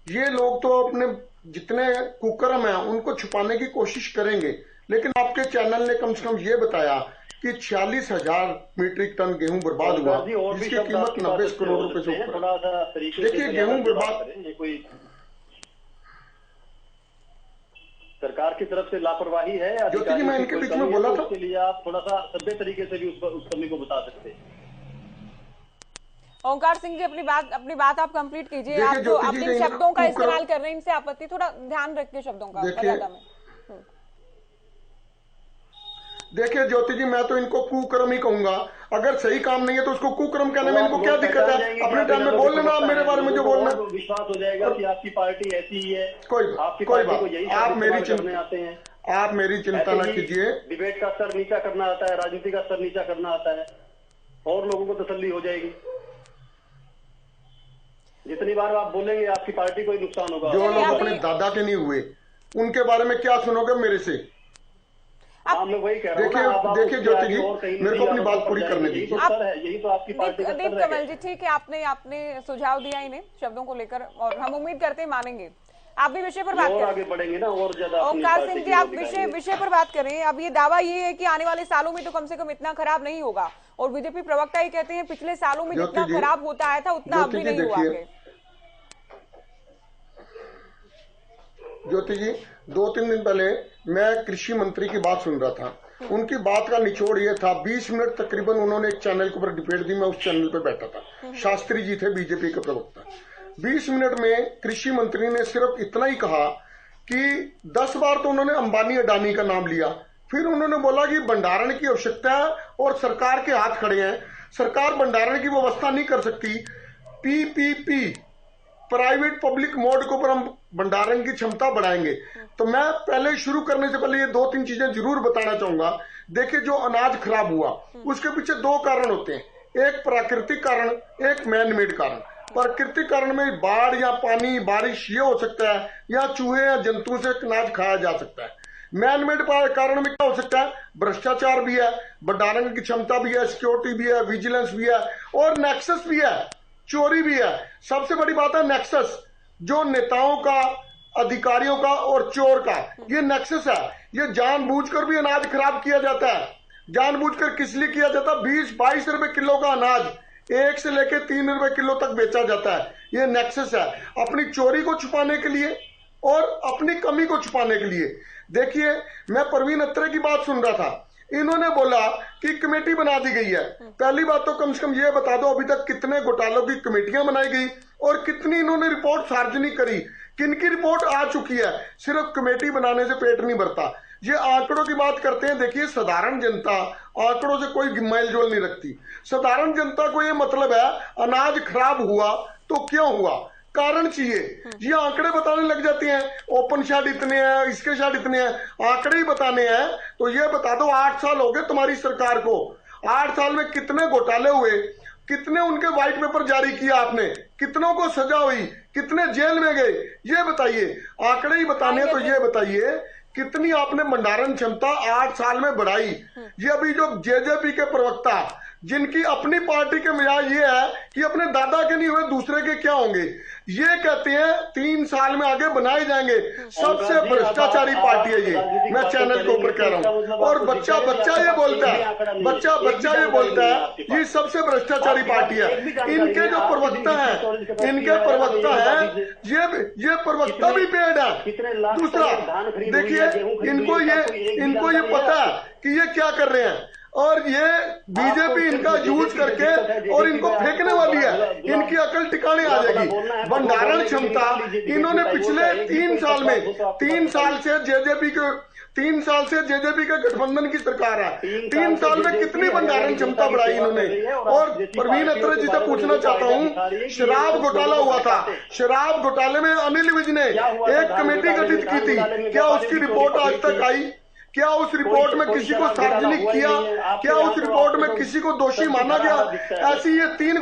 [SPEAKER 8] ये लोग तो अपने जितने कुकर्म हैं उनको छुपाने की कोशिश करेंगे, लेकिन आपके चैनल ने कम से कम ये बताया कि 46,000 मीट्रिक टन गेहूं बर्बाद हुआ, जिसकी कीमत 90 करोड़ रुपए से ऊपर। देखिए, गेहूं बर्बाद,
[SPEAKER 6] कोई सरकार की तरफ से लापरवाही है।
[SPEAKER 8] ज्योति जी, मैं इनके बीच में बोला था,
[SPEAKER 6] उसके लिए आप थोड़ा सा सभ्य तरीके से भी उस कमी को बता सकते हैं।
[SPEAKER 1] ओंकार सिंह जी, अपनी बात आप कंप्लीट कीजिए। आप जो अपने शब्दों का इस्तेमाल कर रहे हैं, इनसे आपत्ति, थोड़ा ध्यान रखिए शब्दों का मर्यादा में।
[SPEAKER 8] देखिए ज्योति जी, मैं तो इनको कुकर्म ही कहूंगा। अगर सही काम नहीं है तो उसको कुकर्म कहने में इनको क्या दिक्कत है? अपने टाइम में बोल लेना आप मेरे बारे में जो बोलना।
[SPEAKER 6] विश्वास हो जाएगा कि आपकी पार्टी ऐसी ही है।
[SPEAKER 8] कोई बात, आप मेरी चिंता न कीजिए।
[SPEAKER 6] डिबेट का स्तर नीचा करना आता है, राजनीति का स्तर नीचा करना आता है, और लोगों को तसल्ली हो जाएगी। जितनी बार आप बोलेंगे आपकी पार्टी को ही नुकसान होगा।
[SPEAKER 8] जो लोग अपने दादा के नहीं हुए उनके बारे में क्या सुनोगे मेरे से?
[SPEAKER 6] मैं वही कह रहा हूं।
[SPEAKER 8] देखिए ज्योति जी, मेरे को अपनी बात पूरी करने दीजिए।
[SPEAKER 6] यही तो आपकी पार्टी का
[SPEAKER 1] दीप कमल जी, ठीक है, आपने सुझाव दिया इन्हें शब्दों को लेकर, और हम उम्मीद करते हैं मानेंगे। आप भी विषय पर बात करें,
[SPEAKER 6] आगे बढ़ेंगे ना, और ज्यादा।
[SPEAKER 1] ओंकार सिंह जी, आप विषय पर बात करें। अब ये दावा ये है कि आने वाले सालों में तो कम से कम इतना खराब नहीं होगा, और बीजेपी प्रवक्ता ही कहते हैं पिछले सालों में जितना खराब होता आया था उतना अब भी नहीं हुआ है।
[SPEAKER 8] ज्योति जी, 2-3 दिन पहले मैं कृषि मंत्री की बात सुन रहा था। उनकी बात का निचोड़ ये था, 20 मिनट तकरीबन उन्होंने एक चैनल के ऊपर डिबेट दी, मैं उस चैनल पे बैठा था। शास्त्री जी थे बीजेपी के प्रवक्ता। 20 मिनट में कृषि मंत्री ने सिर्फ इतना ही कहा कि 10 बार तो उन्होंने अंबानी अडानी का नाम लिया। फिर उन्होंने बोला कि भंडारण की आवश्यकता है और सरकार के हाथ खड़े हैं, सरकार भंडारण की व्यवस्था नहीं कर सकती। पीपीपी प्राइवेट पब्लिक मोड के ऊपर हम भंडारण की क्षमता बढ़ाएंगे। तो मैं पहले शुरू करने से पहले ये 2-3 चीजें जरूर बताना चाहूंगा। देखिए, जो अनाज खराब हुआ उसके पीछे 2 कारण होते हैं, एक प्राकृतिक कारण, एक मैन मेड कारण। प्राकृतिक कारण में बाढ़ या पानी, बारिश ये हो सकता है, या चूहे या जंतु से अनाज खाया जा सकता है। मैन मेड कारण में क्या हो सकता है? भ्रष्टाचार भी है, भंडारण की क्षमता भी है, सिक्योरिटी भी है, विजिलेंस भी है और नेक्सस भी है, चोरी भी है। सबसे बड़ी बात है नेक्सस, जो नेताओं का, अधिकारियों का और चोर का ये नेक्सस है। ये जानबूझकर भी अनाज खराब किया जाता है। जानबूझकर किस लिए किया जाता है? 20-22 रुपए किलो का अनाज 1 से लेकर 3 रुपए किलो तक बेचा जाता है। ये नेक्सस है, अपनी चोरी को छुपाने के लिए और अपनी कमी को छुपाने के लिए। देखिए, मैं परवीन अत्रे की बात सुन रहा था, इन्होंने बोला कि कमेटी बना दी गई है। पहली बात तो कम से कम ये बता दो अभी तक कितने घोटालों की कमेटियां बनाई गई और कितनी इन्होंने रिपोर्ट सार्वजनिक करी, किनकी रिपोर्ट आ चुकी है। सिर्फ कमेटी बनाने से पेट नहीं भरता। ये आंकड़ों की बात करते हैं। देखिए, साधारण जनता आंकड़ों से कोई मेलजोल नहीं रखती। साधारण जनता को ये मतलब है अनाज खराब हुआ तो क्यों हुआ, कारण चाहिए। ये आंकड़े बताने लग जाते हैं, ओपन शेड इतने हैं, इसके शेड इतने हैं, आंकड़े ही बताने हैं। तो ये बता दो 8 साल हो गए तुम्हारी सरकार को, 8 साल में कितने घोटाले हुए, कितने उनके व्हाइट पेपर जारी किया आपने, कितनों को सजा हुई, कितने जेल में गए, ये बताइए। आंकड़े ही बताने तो ये बताइए कितनी आपने भंडारण क्षमता 8 साल में बढ़ाई। ये अभी जो जेजेपी के प्रवक्ता, जिनकी अपनी पार्टी के मिजाज ये है कि अपने दादा के नहीं हुए दूसरे के क्या होंगे, ये कहते हैं 3 साल में आगे बनाए जाएंगे। सबसे भ्रष्टाचारी पार्टी है ये, मैं चैनल के ऊपर कह रहा हूं। और बच्चा ये बोलता है, बच्चा ये बोलता है ये सबसे भ्रष्टाचारी पार्टी है। इनके जो प्रवक्ता है, ये प्रवक्ता भी पेड है। दूसरा देखिए, इनको ये पता है कि ये क्या कर रहे हैं और ये बीजेपी इनका यूज करके और इनको फेंकने वाली है। इनकी अकल टिकाने आ जाएगी। भंडारण क्षमता इन्होंने पिछले 3 साल में, 3 साल से जेजेपी के गठबंधन की सरकार है, 3 साल में कितनी भंडारण क्षमता बढ़ाई इन्होंने। और परवीन अत्रे जी से पूछना चाहता हूं, शराब घोटाला हुआ था, शराब घोटाले में अनिल विज ने एक कमेटी गठित की थी, क्या उसकी रिपोर्ट आज तक आई? क्या उस रिपोर्ट में किसी को सार्वजनिक किया? क्या उस रिपोर्ट में किसी को दोषी माना गया? ऐसी ये 3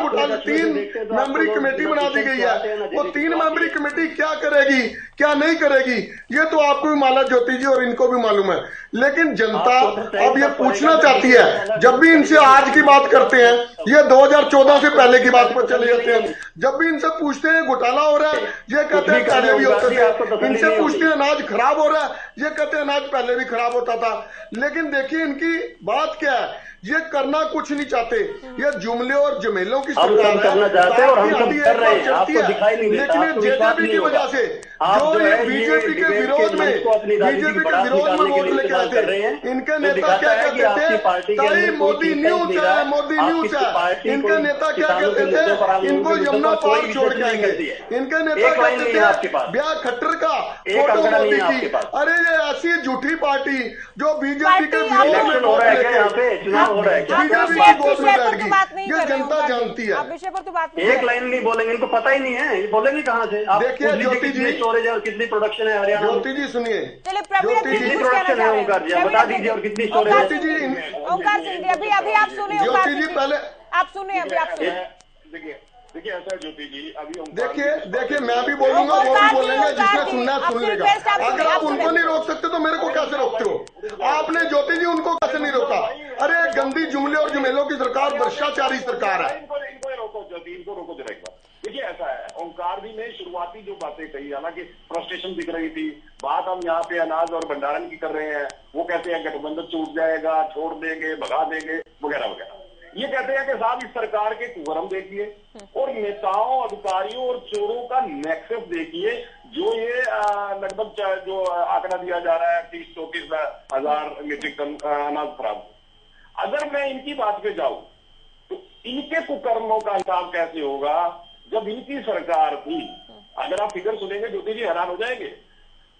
[SPEAKER 8] मेंबरी कमेटी बना दी गई है। वो 3 मेंबरी कमेटी क्या करेगी, क्या नहीं करेगी, ये तो आपको भी माला ज्योति जी और इनको भी मालूम है। लेकिन जनता अब ये पूछना चाहती है, जब भी इनसे आज की बात करते हैं, ये 2014 से पहले की बात पर चले जाते हैं। जब भी इनसे पूछते हैं घोटाला हो रहा है, ये कहते हैं पहले भी होता था। इनसे पूछते हैं अनाज खराब हो रहा है, ये कहते हैं अनाज पहले भी खराब होता था। लेकिन देखिए इनकी बात क्या है, ये करना कुछ नहीं चाहते। ये जुमले और जमेलों की सरकार
[SPEAKER 6] करना चाहते हैं और हम सब कर रहे हैं, आपको
[SPEAKER 8] है।
[SPEAKER 6] दिखाई नहीं देता।
[SPEAKER 8] लेकिन जेजेपी की वजह से जो ये बीजेपी के विरोध में वोट लेके आते हैं, इनके नेता क्या कहते थे, ताई मोदी न्यूज है, मोदी न्यूज है। इनके नेता क्या कहते थे, इनको यमुना पार छोड़ के आएंगे। इनके नेता कहते थे ब्याह खट्टर का फोटो मोदी की। अरे ये ऐसी झूठी पार्टी जो बीजेपी के विरोध में वोट लेके ये जनता जानती है।
[SPEAKER 1] विषय पर तो बात
[SPEAKER 6] एक लाइन नहीं बोलेंगे, इनको पता ही नहीं है, ये बोलेंगे कहाँ से।
[SPEAKER 8] देखिए ज्योति जी,
[SPEAKER 6] स्टोरेज और कितनी प्रोडक्शन है हरियाणा।
[SPEAKER 8] ज्योति जी सुनिए,
[SPEAKER 6] कितनी प्रोडक्शन है ओंकार जी, बता दीजिए, और कितनी स्टोरेज है।
[SPEAKER 1] ओंकार सिंह जी अभी आप सुनिए,
[SPEAKER 8] ज्योति जी पहले
[SPEAKER 1] आप सुनिए, अभी आप सुनिए।
[SPEAKER 4] देखिए ऐसा ज्योति जी, अभी
[SPEAKER 8] देखिए मैं भी बोलूंगा, वो भी बोलेंगे, जिसने सुनना सुन लेगा। अगर आप उनको नहीं रोक सकते तो मेरे को कैसे रोकते हो? आपने ज्योति जी उनको कैसे नहीं रोका? अरे गंदी जुमले और जुमेलों की सरकार भ्रष्टाचारी सरकार है।
[SPEAKER 4] इनको रोको ज्योति, इनको रोको जरा एक बार। देखिए ऐसा है, ओंकार जी ने शुरुआती जो बातें कही, हालांकि फ्रस्ट्रेशन दिख रही थी, बात हम यहाँ पे अनाज और भंडारण की कर रहे हैं। वो कहते हैं गठबंधन टूट जाएगा, छोड़ देंगे, भगा देंगे, वगैरह वगैरह। ये कहते हैं कि साहब इस सरकार के कुकर्म देखिए और नेताओं, अधिकारियों और चोरों का नेक्सस देखिए। जो ये लगभग जो आंकड़ा दिया जा रहा है 30-34 हजार मीट्रिक टन अनाज खराब। अगर मैं इनकी बात पे जाऊं तो इनके कुकर्मों का हिसाब कैसे होगा जब इनकी सरकार थी? अगर आप फिगर सुनेंगे ज्योति जी हैरान हो जाएंगे।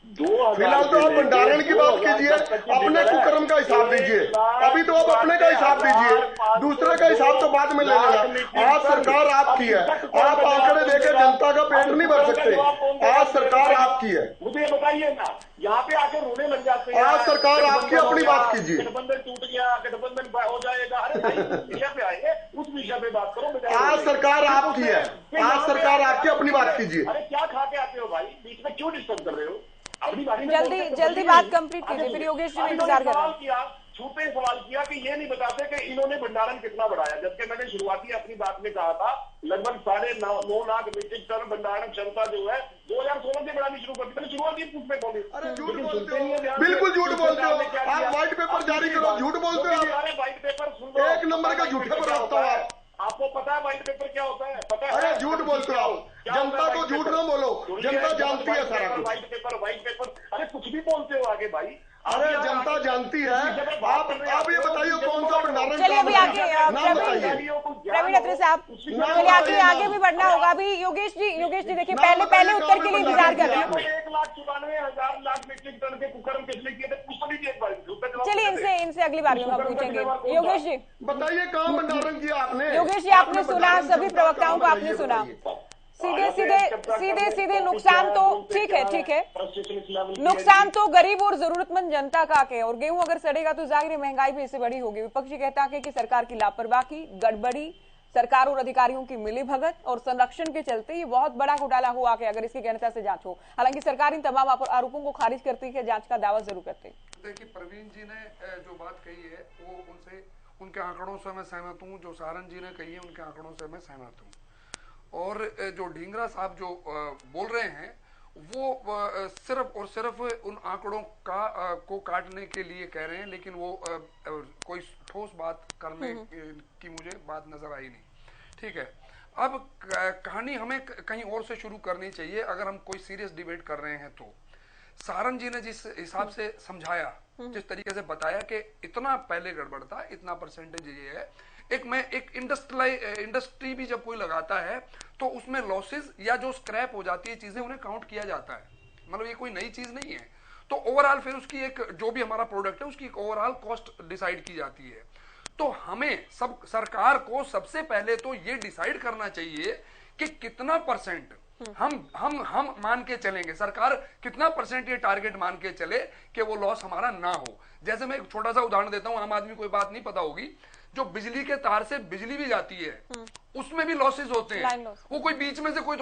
[SPEAKER 8] फिलहाल तो आप भंडारण की बात कीजिए, अपने कुकर्म का हिसाब दीजिए। अभी तो आप अपने का हिसाब दीजिए। दूसरे का हिसाब तो बाद में ले लेना। आज सरकार आपकी है, आप आंकड़े देके जनता का पेट नहीं भर सकते। आज सरकार आपकी है,
[SPEAKER 7] मुझे ये बताइए ना, यहाँ पे आके रोने लग जाते हैं।
[SPEAKER 8] आज सरकार आपकी, अपनी बात कीजिए।
[SPEAKER 7] गठबंधन टूट गया, गठबंधन हो जाएगा, अरे भाई विषय पे आएंगे, उस विषय पे बात करो।
[SPEAKER 8] आज सरकार आपकी है, आज सरकार आपकी, अपनी बात कीजिए।
[SPEAKER 7] अरे क्या खा के आते हो भाई, बीच में क्यों डिस्टर्ब कर रहे हो? अपनी बारी में
[SPEAKER 1] जल्दी बात कंप्लीट कीजिए, फिर योगेश जी ने इंतजार कर रहे हैं।
[SPEAKER 7] छूटे सवाल किया कि ये नहीं बताते कि इन्होंने भंडारण कितना बढ़ाया, जबकि मैंने शुरुआती अपनी बात में कहा था लगभग 9.5 लाख मीट्रिक टन भंडारण क्षमता जो है 2016 से बढ़ानी शुरू कर दी। मैंने शुरुआती पूछ में बोली,
[SPEAKER 8] अरे झूठ बोलते हो, बिल्कुल झूठ बोलते हो आप। व्हाइट पेपर जारी करो, झूठ बोलते हो आप।
[SPEAKER 7] व्हाइट पेपर सुन लो,
[SPEAKER 8] एक नंबर का झूठे पर रखता हो आप।
[SPEAKER 7] आपको पता है व्हाइट पेपर क्या होता है? पता है?
[SPEAKER 8] अरे झूठ बोलते हो आप, जनता को झूठ ना बोलो, जनता जानती है सारा कुछ।
[SPEAKER 7] व्हाइट पेपर, अरे कुछ भी बोलते हो आगे भाई।
[SPEAKER 8] अरे जनता जानती है। आप ये बताइए कौन सा भंडारण?
[SPEAKER 1] चलिए अभी आगे प्रवीण अत्री साहब, चलिए आगे भी बढ़ना होगा। अभी योगेश जी देखिए, पहले उत्तर के लिए इंतजार कर रहे हैं।
[SPEAKER 7] 1,94,000 लाख मीट्रिक टन के कुकर्म किसने किए थे, पूछ लीजिए एक बार।
[SPEAKER 1] चलिए इनसे अगली बार हम पूछेंगे। योगेश जी
[SPEAKER 8] बताइए, कहाँ भंडारण किया आपने?
[SPEAKER 1] योगेश जी आपने सुना, सभी प्रवक्ताओं को आपने सुना। सीधे नुकसान तो ठीक है, नुकसान तो गरीब और जरूरतमंद जनता का है। और गेहूं अगर सड़ेगा तो जाहिर है महंगाई भी इससे बड़ी होगी। विपक्षी कहता है कि सरकार की लापरवाही, गड़बड़ी, सरकार और अधिकारियों की मिलीभगत और संरक्षण के चलते ये बहुत बड़ा घोटाला हुआ कि अगर इसकी गहनता से जांच हो। हालांकि सरकार इन तमाम आरोपों को खारिज करती है, जांच का दावा जरूर करते हैं।
[SPEAKER 5] देखिए, प्रवीण जी ने जो बात कही है वो उनके आंकड़ों से मैं सहमत हूँ। जो सारन जी ने कही है उनके आंकड़ों से मैं सहमत हूँ। और जो ढींगरा साहब जो बोल रहे हैं वो सिर्फ और सिर्फ उन आंकड़ों को काटने के लिए कह रहे हैं, लेकिन वो कोई ठोस बात करने की मुझे बात नजर आई नहीं। ठीक है, अब कहानी हमें कहीं और से शुरू करनी चाहिए अगर हम कोई सीरियस डिबेट कर रहे हैं तो। सारन जी ने जिस हिसाब से समझाया, जिस तरीके से बताया कि इतना पहले गड़बड़ था, इतना परसेंटेज ये है। एक इंडस्ट्री भी जब कोई लगाता है तो उसमें लॉसेस या जो स्क्रैप हो जाती है चीजें, उन्हें काउंट किया जाता है। मतलब ये कोई नई चीज नहीं है। तो ओवरऑल फिर उसकी एक जो भी हमारा प्रोडक्ट है उसकी ओवरऑल कॉस्ट डिसाइड की जाती है। तो हमें सरकार को सबसे पहले तो ये डिसाइड करना चाहिए कि कितना परसेंट हम मान के चलेंगे, सरकार कितना परसेंट ये टारगेट मान के चले कि वो लॉस हमारा ना हो। जैसे मैं एक छोटा सा उदाहरण देता हूं, आम आदमी को बात नहीं पता होगी, जो बिजली के तार से बिजली भी जाती है उसमें भी लॉसेस होते हैं। वो कोई बीच में से कोई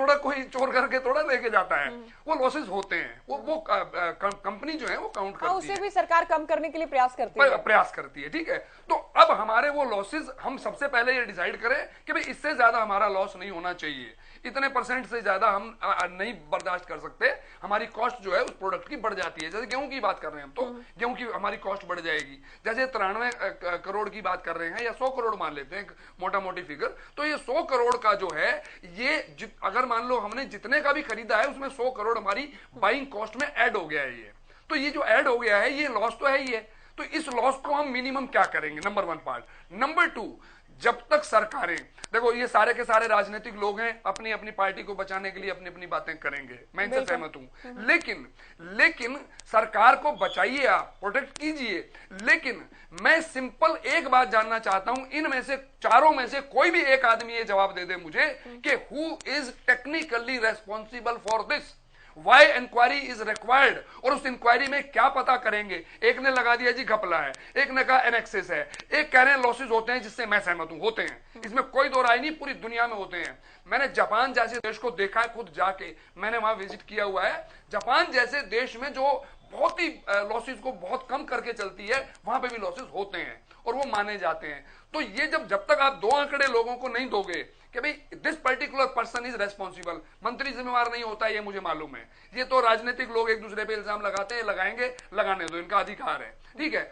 [SPEAKER 5] चोर करके थोड़ा लेके जाता है, वो लॉसेस होते हैं। वो कंपनी जो है वो काउंट करती है,
[SPEAKER 1] उसे भी सरकार कम करने के लिए प्रयास करती है।
[SPEAKER 5] ठीक है, तो अब हमारे वो लॉसेस हम सबसे पहले ये डिसाइड करें कि भाई इससे ज्यादा हमारा लॉस नहीं होना चाहिए, इतने परसेंट से ज्यादा हम नहीं बर्दाश्त कर सकते। हमारी कॉस्ट जो है उस प्रोडक्ट की बढ़ जाती है। जैसे गेहूं की बात कर रहे हैं हम, तो गेहूं की हमारी कॉस्ट बढ़ जाएगी। जैसे 93 करोड़ की बात कर रहे हैं या 100 करोड़ मान लेते हैं मोटा मोटी फिगर, तो ये 100 करोड़ का जो है ये अगर मान लो हमने जितने का भी खरीदा है उसमें 100 करोड़ हमारी बाइंग कॉस्ट में ऐड हो गया है। ये तो ये जो ऐड हो गया है ये लॉस तो है ही है। तो इस लॉस को हम मिनिमम क्या करेंगे, नंबर 1 पार्ट। नंबर 2, जब तक सरकारें, देखो ये सारे के सारे राजनीतिक लोग हैं, अपनी अपनी पार्टी को बचाने के लिए अपनी अपनी बातें करेंगे, मैं इनसे सहमत हूं। लेकिन सरकार को बचाइए, आप प्रोटेक्ट कीजिए। लेकिन मैं सिंपल एक बात जानना चाहता हूं, इनमें से चारों में से कोई भी एक आदमी ये जवाब दे दे मुझे कि who is technically responsible for this, why inquiry is required. और उस इंक्वायरी में क्या पता करेंगे? एक ने लगा दिया जी घपला है, एक ने कहा एनेक्सिस है, एक कह रहे हैं लॉसेस होते हैं, जिससे मैं सहमत हूं, होते हैं, इसमें कोई दो राय नहीं, पूरी दुनिया में होते हैं। मैंने जापान जैसे देश को देखा है, खुद जाके मैंने वहां विजिट किया हुआ है। जापान जैसे देश में जो बहुत ही लॉसेस को बहुत कम करके चलती है, वहां पे भी लॉसेस होते हैं और वो माने जाते हैं। तो ये जब तक आप 2 आंकड़े लोगों को नहीं दोगे कि भाई this particular person is responsible, मंत्री जिम्मेवार नहीं होता है, ये मुझे मालूम है। ये तो राजनीतिक लोग एक दूसरे पे इल्जाम लगाते हैं, लगाएंगे, लगाने दो, इनका अधिकार है। ठीक है,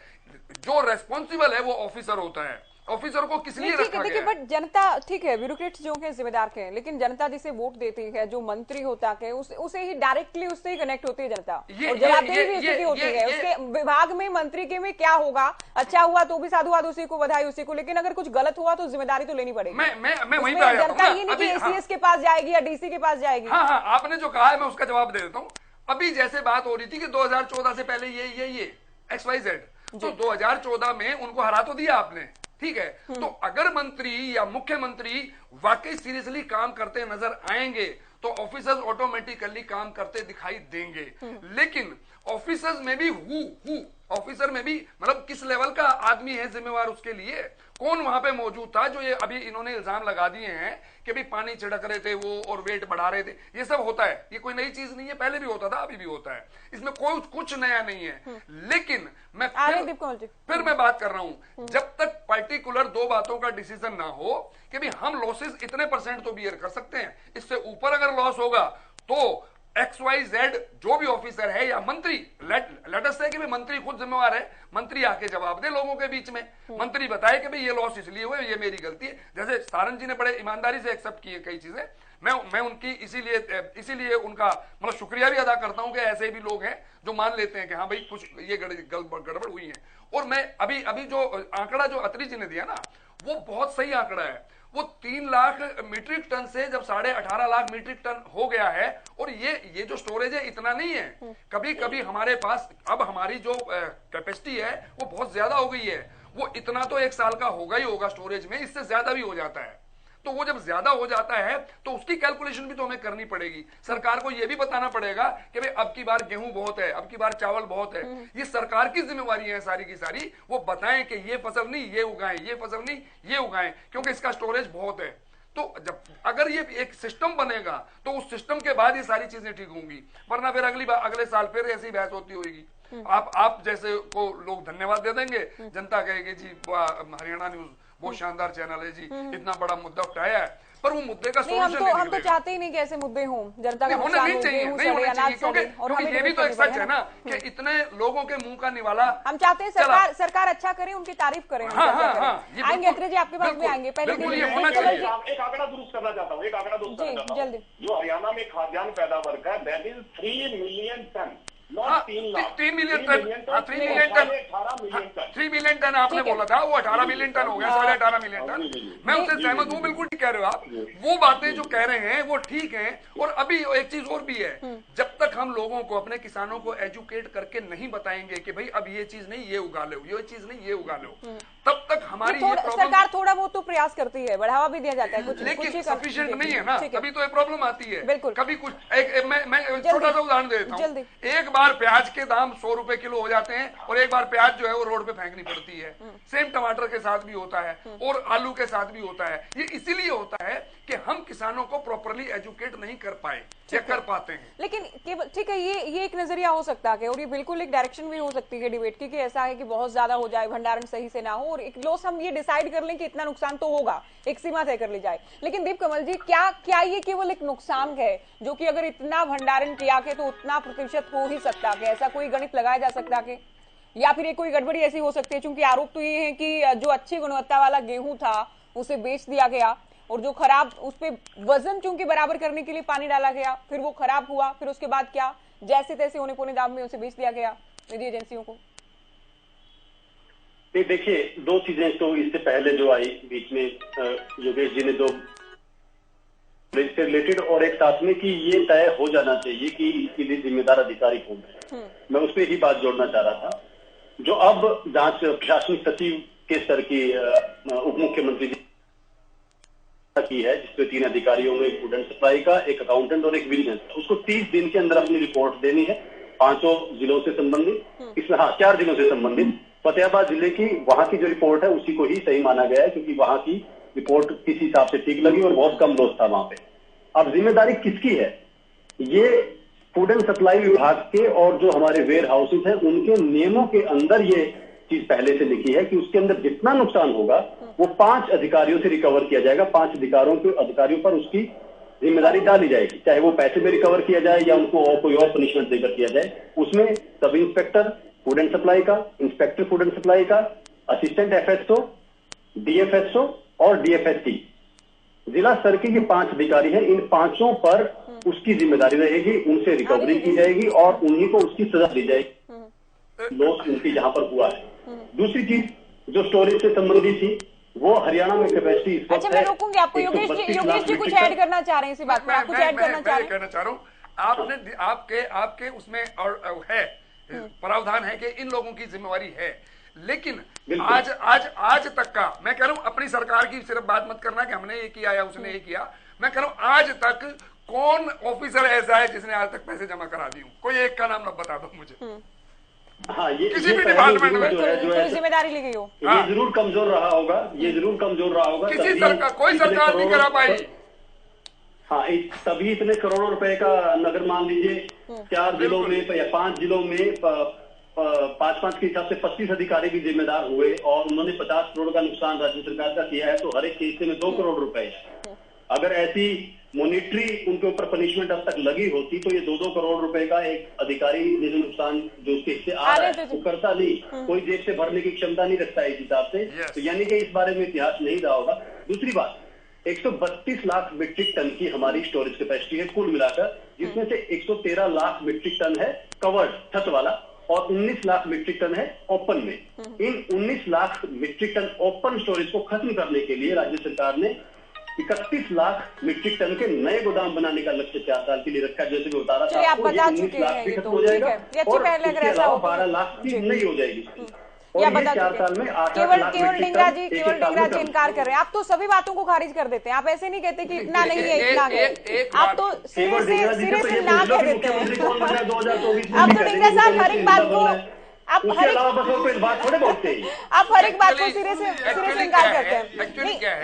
[SPEAKER 5] जो रेस्पॉन्सिबल है वो ऑफिसर होता है। ऑफिसर को किस लिए रखा गया है?
[SPEAKER 1] बट जनता, ठीक है, ब्यूरोक्रेट्स जो है जिम्मेदार है, लेकिन जनता जिसे वोट देती है, जो मंत्री होता है, उसे ही डायरेक्टली उससे ही कनेक्ट होती है जनता, और जवाबदेही भी उसी की होती है। उसके विभाग में, मंत्री के में क्या होगा, अच्छा हुआ तो भी साधुवाद उसी को, बधाई उसी को, लेकिन अगर कुछ गलत हुआ तो जिम्मेदारी तो लेनी पड़ेगी।
[SPEAKER 5] मैं वहीं पे आया हूं।
[SPEAKER 1] जनता ये नहीं कि एसीएस के पास जाएगी या डीसी के पास जाएगी।
[SPEAKER 5] हाँ, आपने जो कहा है मैं उसका जवाब दे देता हूँ। अभी जैसे बात हो रही थी कि 2014 से पहले ये XYZ, तो 2014 में उनको हरा तो दिया आपने,
[SPEAKER 9] ठीक है। तो अगर मंत्री या मुख्यमंत्री वाकई सीरियसली काम करते नजर आएंगे तो ऑफिसर्स ऑटोमेटिकली काम करते दिखाई देंगे। लेकिन ऑफिसर्स में भी ऑफिसर में भी मतलब किस लेवल का आदमी है जिम्मेवार, उसके लिए कौन वहां पे मौजूद था जो ये अभी इन्होंने इल्जाम लगा दिए हैं कि भाई पानी छिड़क रहे थे वो और वेट बढ़ा रहे थे। ये सब होता है, ये कोई नई चीज नहीं है, पहले भी होता था, अभी भी होता है, इसमें कोई कुछ नया नहीं है। लेकिन मैं फिर मैं बात कर रहा हूं, जब तक पर्टिकुलर दो बातों का डिसीजन ना हो कि भाई हम लॉसेस इतने % तो बियर कर सकते हैं, इससे ऊपर अगर लॉस होगा तो XYZ जो भी ऑफिसर है या मंत्री, लेट अस से कि भाई मंत्री खुद जिम्मेवार है, मंत्री आके जवाब दे लोगों के बीच में, मंत्री बताए कि भाई ये लॉस इसलिए हुए, ये मेरी गलती है। जैसे सारंग जी ने बड़े ईमानदारी से एक्सेप्ट किए कई चीजें, मैं उनकी इसीलिए उनका मतलब शुक्रिया भी अदा करता हूं कि ऐसे भी लोग हैं जो मान लेते हैं कि हाँ भाई कुछ ये गड़बड़ हुई है। और मैं अभी जो आंकड़ा जो अत्री जी ने दिया ना, वो बहुत सही आंकड़ा है। वो 3 लाख मीट्रिक टन से जब 18.5 लाख मीट्रिक टन हो गया है, और ये जो स्टोरेज है इतना नहीं है। कभी कभी हमारे पास अब हमारी जो कैपेसिटी है वो बहुत ज्यादा हो गई है, वो इतना तो 1 साल का होगा ही होगा स्टोरेज में, इससे ज्यादा भी हो जाता है। तो वो जब ज्यादा हो जाता है तो उसकी कैलकुलेशन भी तो हमें करनी पड़ेगी। सरकार को यह भी बताना पड़ेगा कि भाई अब की बार गेहूं बहुत है, अब की बार चावल बहुत है। ये सरकार की जिम्मेवारी है सारी की सारी, वो बताएं कि ये फसल नहीं ये उगाएं, ये फसल नहीं ये उगाएं, क्योंकि इसका स्टोरेज बहुत है। तो जब अगर ये एक सिस्टम बनेगा तो उस सिस्टम के बाद ये सारी चीजें ठीक होंगी, वरना फिर अगले साल फिर ऐसी बहस होती होगी। आप जैसे को लोग धन्यवाद दे देंगे, जनता कहेगी जी हरियाणा न्यूज बहुत शानदार चैनल है जी, इतना बड़ा मुद्दा उठाया है, पर वो मुद्दे का सोल्यूशन नहीं।
[SPEAKER 1] हम तो चाहते ही नहीं कि ऐसे मुद्दे हों, जनता का
[SPEAKER 9] होना नहीं चाहिए, नहीं होना चाहिए, क्योंकि ये भी तो एक सच है ना कि इतने लोगों के मुंह का निवाला।
[SPEAKER 1] हम चाहते हैं सरकार अच्छा करे, उनकी तारीफ करें। आएंगे अत्री जी, आपके पास भी आएंगे। पहले
[SPEAKER 7] एक आंकड़ा दुरुस्त करना चाहता हूँ,
[SPEAKER 1] जल्दी।
[SPEAKER 7] जो हरियाणा में खाद्यान्न पैदावार का that is 3 million ton,
[SPEAKER 9] 3 million ton, 3 million ton आपने बोला था, वो 18 मिलियन टन हो गया, 18.5 मिलियन टन। मैं उससे सहमत हूँ, बिल्कुल ठीक कह रहे हो आप। वो बातें जो कह रहे हैं वो ठीक हैं। और अभी एक चीज और भी है, जब तक हम लोगों को, अपने किसानों को एजुकेट करके नहीं बताएंगे कि भाई अब ये चीज नहीं ये उगा लो, ये चीज नहीं ये उगा लो, तब तक हमारी
[SPEAKER 1] सरकार थोड़ा बहुत तो प्रयास करती है, बढ़ावा भी दिया जाता है कुछ,
[SPEAKER 9] लेकिन सफिशिएंट नहीं है ना, तभी तो ये प्रॉब्लम आती है।
[SPEAKER 1] बिल्कुल।
[SPEAKER 9] कभी कुछ मैं छोटा सा उदाहरण देता हूँ। एक बार प्याज के दाम 100 रुपए किलो हो जाते हैं और एक बार प्याज जो है वो रोड पे फेंकनी पड़ती है। सेम टमाटर के साथ भी होता है और आलू के साथ भी होता है। ये इसीलिए होता है कि हम किसानों को प्रॉपरली एजुकेट नहीं कर पाए या कर पाते हैं।
[SPEAKER 1] लेकिन ठीक है, ये एक नजरिया हो सकता है और ये बिल्कुल एक डायरेक्शन भी हो सकती है डिबेट की, कि ऐसा है कि बहुत ज्यादा हो जाए, भंडारण सही से ना हो, और एक लॉस हम ये डिसाइड कर लें कि इतना नुकसान तो होगा, एक सीमा तय कर ली जाए। लेकिन दीप कमल जी, क्या ये केवल एक नुकसान है जो कि अगर इतना भंडारण किया के तो उतना प्रतिशत हो ही सकता है? ऐसा कोई गणित लगाया जा सकता है? या फिर कोई गड़बड़ी ऐसी हो सकती है, क्योंकि आरोप तो ये है कि जो अच्छी गुणवत्ता वाला गेहूं था उसे बेच दिया गया और जो खराब, उस पे वजन चूंकि बराबर करने के लिए पानी डाला गया, फिर वो खराब हुआ, फिर उसके बाद क्या जैसे तैसे होने पौने दाम में उसे बेच दिया गया निजी एजेंसियों को।
[SPEAKER 6] देखिए, 2 चीजें तो इससे पहले जो आई बीच में, योगेश जी ने 2 से रिलेटेड और एक साथ में कि ये तय हो जाना चाहिए कि इसके लिए जिम्मेदार अधिकारी कौन है। मैं उस पर ही बात जोड़ना चाह रहा था। जो अब जांच प्रशासनिक सचिव के स्तर की उप मुख्यमंत्री की है, जिसपे 3 अधिकारियों में एक फूड एंड सप्लाई का, एक अकाउंटेंट और एक विजिलेंस, उसको 30 दिन के अंदर अपनी रिपोर्ट देनी है 5 जिलों से संबंधित। इसमें 4 जिलों से संबंधित फतेहाबाद जिले की, वहां की जो रिपोर्ट है उसी को ही सही माना गया है, क्योंकि वहां की रिपोर्ट किसी हिसाब से ठीक लगी और बहुत कम लॉस था वहां पे। अब जिम्मेदारी किसकी है? ये फूड एंड सप्लाई विभाग के और जो हमारे वेयर हाउसेज हैं उनके नियमों के अंदर ये चीज पहले से लिखी है कि उसके अंदर जितना नुकसान होगा वो 5 अधिकारियों से रिकवर किया जाएगा। 5 अधिकारियों पर उसकी जिम्मेदारी डाली जाएगी, चाहे वो पैसे में रिकवर किया जाए या उनको और कोई और पनिशमेंट देकर किया जाए। उसमें sub inspector food and supply का, इंस्पेक्टर फूड एंड सप्लाई का, असिस्टेंट एफएसओ, डीएफएसओ और डीएफएसटी, जिला स्तर के ये 5 अधिकारी हैं। इन 5 पर उसकी जिम्मेदारी रहेगी, उनसे रिकवरी की जाएगी और उन्हीं को उसकी सजा दी जाएगी लॉस उनकी जहां पर हुआ है। दूसरी चीज जो स्टोरेज से संबंधित थी, वो हरियाणा में कैपेसिटी इस वक्त है।
[SPEAKER 1] मैं रोकूंगी आपको, योगेश जी कुछ ऐड करना चाह रहे हैं इसी बात में, आप कुछ ऐड करना चाह रहे हैं?
[SPEAKER 9] कहना चाह रहा हूँ, आपने आपके उसमें और है प्रावधान है कि इन लोगों की जिम्मेवारी है, लेकिन आज तक का मैं कह रहा हूं, अपनी सरकार की सिर्फ बात मत करना कि हमने ये किया या उसने ये किया। मैं कह रहा हूं आज तक कौन ऑफिसर ऐसा है जिसने आज तक पैसे जमा करा दी हूं? कोई एक का नाम बता दो मुझे।
[SPEAKER 6] हाँ, ये
[SPEAKER 9] किसी भी डिपार्टमेंट में
[SPEAKER 6] जो
[SPEAKER 1] जिम्मेदारी ली गई हो,
[SPEAKER 6] ये जरूर कमजोर रहा होगा, ये जरूर कमजोर रहा होगा।
[SPEAKER 9] किसी सरकार, कोई सरकार नहीं करा पाई।
[SPEAKER 6] हाँ, तभी इतने करोड़ों रुपए का नगर, मान लीजिए 4 जिलों में या 5 जिलों में 5-5 के हिसाब से 25 अधिकारी भी जिम्मेदार हुए और उन्होंने 50 करोड़ का नुकसान राज्य सरकार का किया है। तो हर एक केस में 2 करोड़ रुपए है। अगर ऐसी मॉनिटरी उनके ऊपर पनिशमेंट अब तक लगी होती तो ये 2-2 करोड़ रुपए का एक अधिकारी जो नुकसान जो उसके हिस्से आ रहा है वो करता नहीं, कोई जेब से भरने की क्षमता नहीं रखता है इस हिसाब से। तो यानी कि इस बारे में इतिहास नहीं रहा होगा। दूसरी बात, 132 लाख मीट्रिक टन की हमारी स्टोरेज कैपेसिटी है कुल मिलाकर, जिसमें से 113 लाख मीट्रिक टन है कवर्ड छत वाला और 19 लाख मीट्रिक टन है ओपन में। इन 19 lakh metric ton open storage को खत्म करने के लिए राज्य सरकार ने 31 लाख मीट्रिक टन के नए गोदाम बनाने का लक्ष्य 4 साल के लिए रखा है। जैसे मैं बता रहा था आपको, 19 लाख भी खत्म हो जाएगा और इसके अलावा 12 लाख की नई हो जाएगी।
[SPEAKER 1] या बता केवल डिंगरा जी इनकार कर रहे हैं। आप तो सभी बातों को खारिज कर देते हैं, आप ऐसे नहीं कहते कि इतना नहीं है इतना है, आप तो सिरे से ना कह देते हैं। आप तो डिंगरा साहब हर एक बात को आप हर एक बात को सिरे से इनकार करते हैं।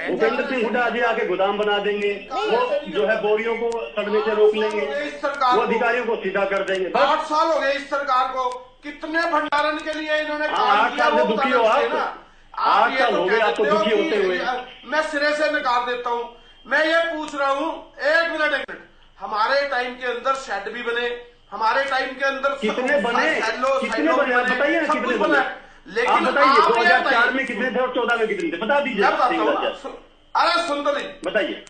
[SPEAKER 6] भूपेंद्र सिंह हुड्डा जी आके गोदाम बना देंगे, वो जो है बोरियों को सड़ने से रोक लेंगे, वो अधिकारियों को सीधा कर देंगे।
[SPEAKER 5] 8 साल हो गए इस सरकार को, कितने भंडारण के लिए इन्होंने काम किया वो
[SPEAKER 6] दुखी हो आप 8 साल हो गए आपको दुखी होते हुए।
[SPEAKER 5] मैं सिरे से नकार देता हूँ। मैं ये पूछ रहा हूँ, एक मिनट, हमारे टाइम के अंदर शेड भी बने, हमारे टाइम के अंदर
[SPEAKER 6] कितने बने बताइए ना, कितने बने?
[SPEAKER 5] लेकिन
[SPEAKER 6] बताइए 2004 में कितने थे और 14 में कितने थे, बता दीजिए।
[SPEAKER 5] अरे सुन तो नहीं,
[SPEAKER 6] बताइए।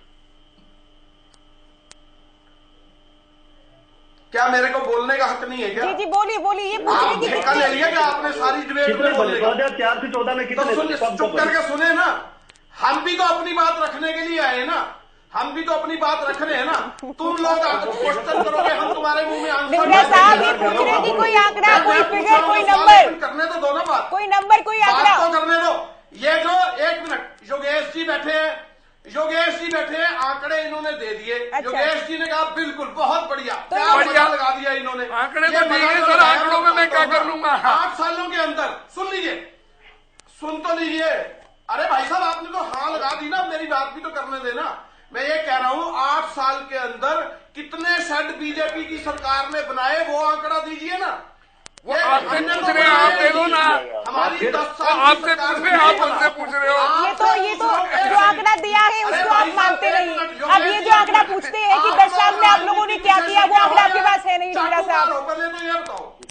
[SPEAKER 5] क्या मेरे को बोलने का हक नहीं है क्या?
[SPEAKER 1] जी बोलिए ये पूछने की
[SPEAKER 5] ठेका ले लिया क्या आपने सारी डिबेट में बोलने का?
[SPEAKER 6] 2004 से 14 में कितने?
[SPEAKER 5] चुप करके सुने ना, हम भी तो अपनी बात रखने के लिए आए ना, हम भी तो अपनी बात रख रहे हैं ना। तुम लोग क्वेश्चन करोगे, हम तुम्हारे मुंह में आंसर
[SPEAKER 1] साहब ये पूछ रहे कि कोई आंकड़ा, कोई फिगर, कोई नंबर
[SPEAKER 5] करने तो दो ना बात,
[SPEAKER 1] कोई नंबर, कोई आंकड़ा
[SPEAKER 5] तो करने दो। ये जो एक मिनट योगेश जी बैठे हैं, आंकड़े इन्होंने दे दिए। योगेश जी ने कहा बिल्कुल बहुत बढ़िया, बढ़िया लगा दिया इन्होंने।
[SPEAKER 9] आंकड़े तो दिए सर, आंकड़ों में मैं क्या कर लूंगा?
[SPEAKER 5] 8 सालों के अंदर सुन तो लीजिए। अरे भाई साहब आपने तो हाँ लगा दी ना, मेरी बात भी तो करने देना। मैं ये कह रहा हूं 8 साल के अंदर कितने शेड बीजेपी की सरकार ने बनाए, वो आंकड़ा दीजिए ना।
[SPEAKER 9] वो आपसे पूछ रहे हैं, आप दे दो ना।
[SPEAKER 5] हमारी 10 साल
[SPEAKER 9] आपसे पूछ रहे हैं, आप हमसे पूछ रहे हो।
[SPEAKER 1] ये तो जो आंकड़ा दिया है उसको आप मानते नहीं। अब ये जो आंकड़ा पूछते हैं कि 10 साल में आप लोगों ने क्या किया, वो आंकड़ा आपके पास है नहीं डिंगरा साहब।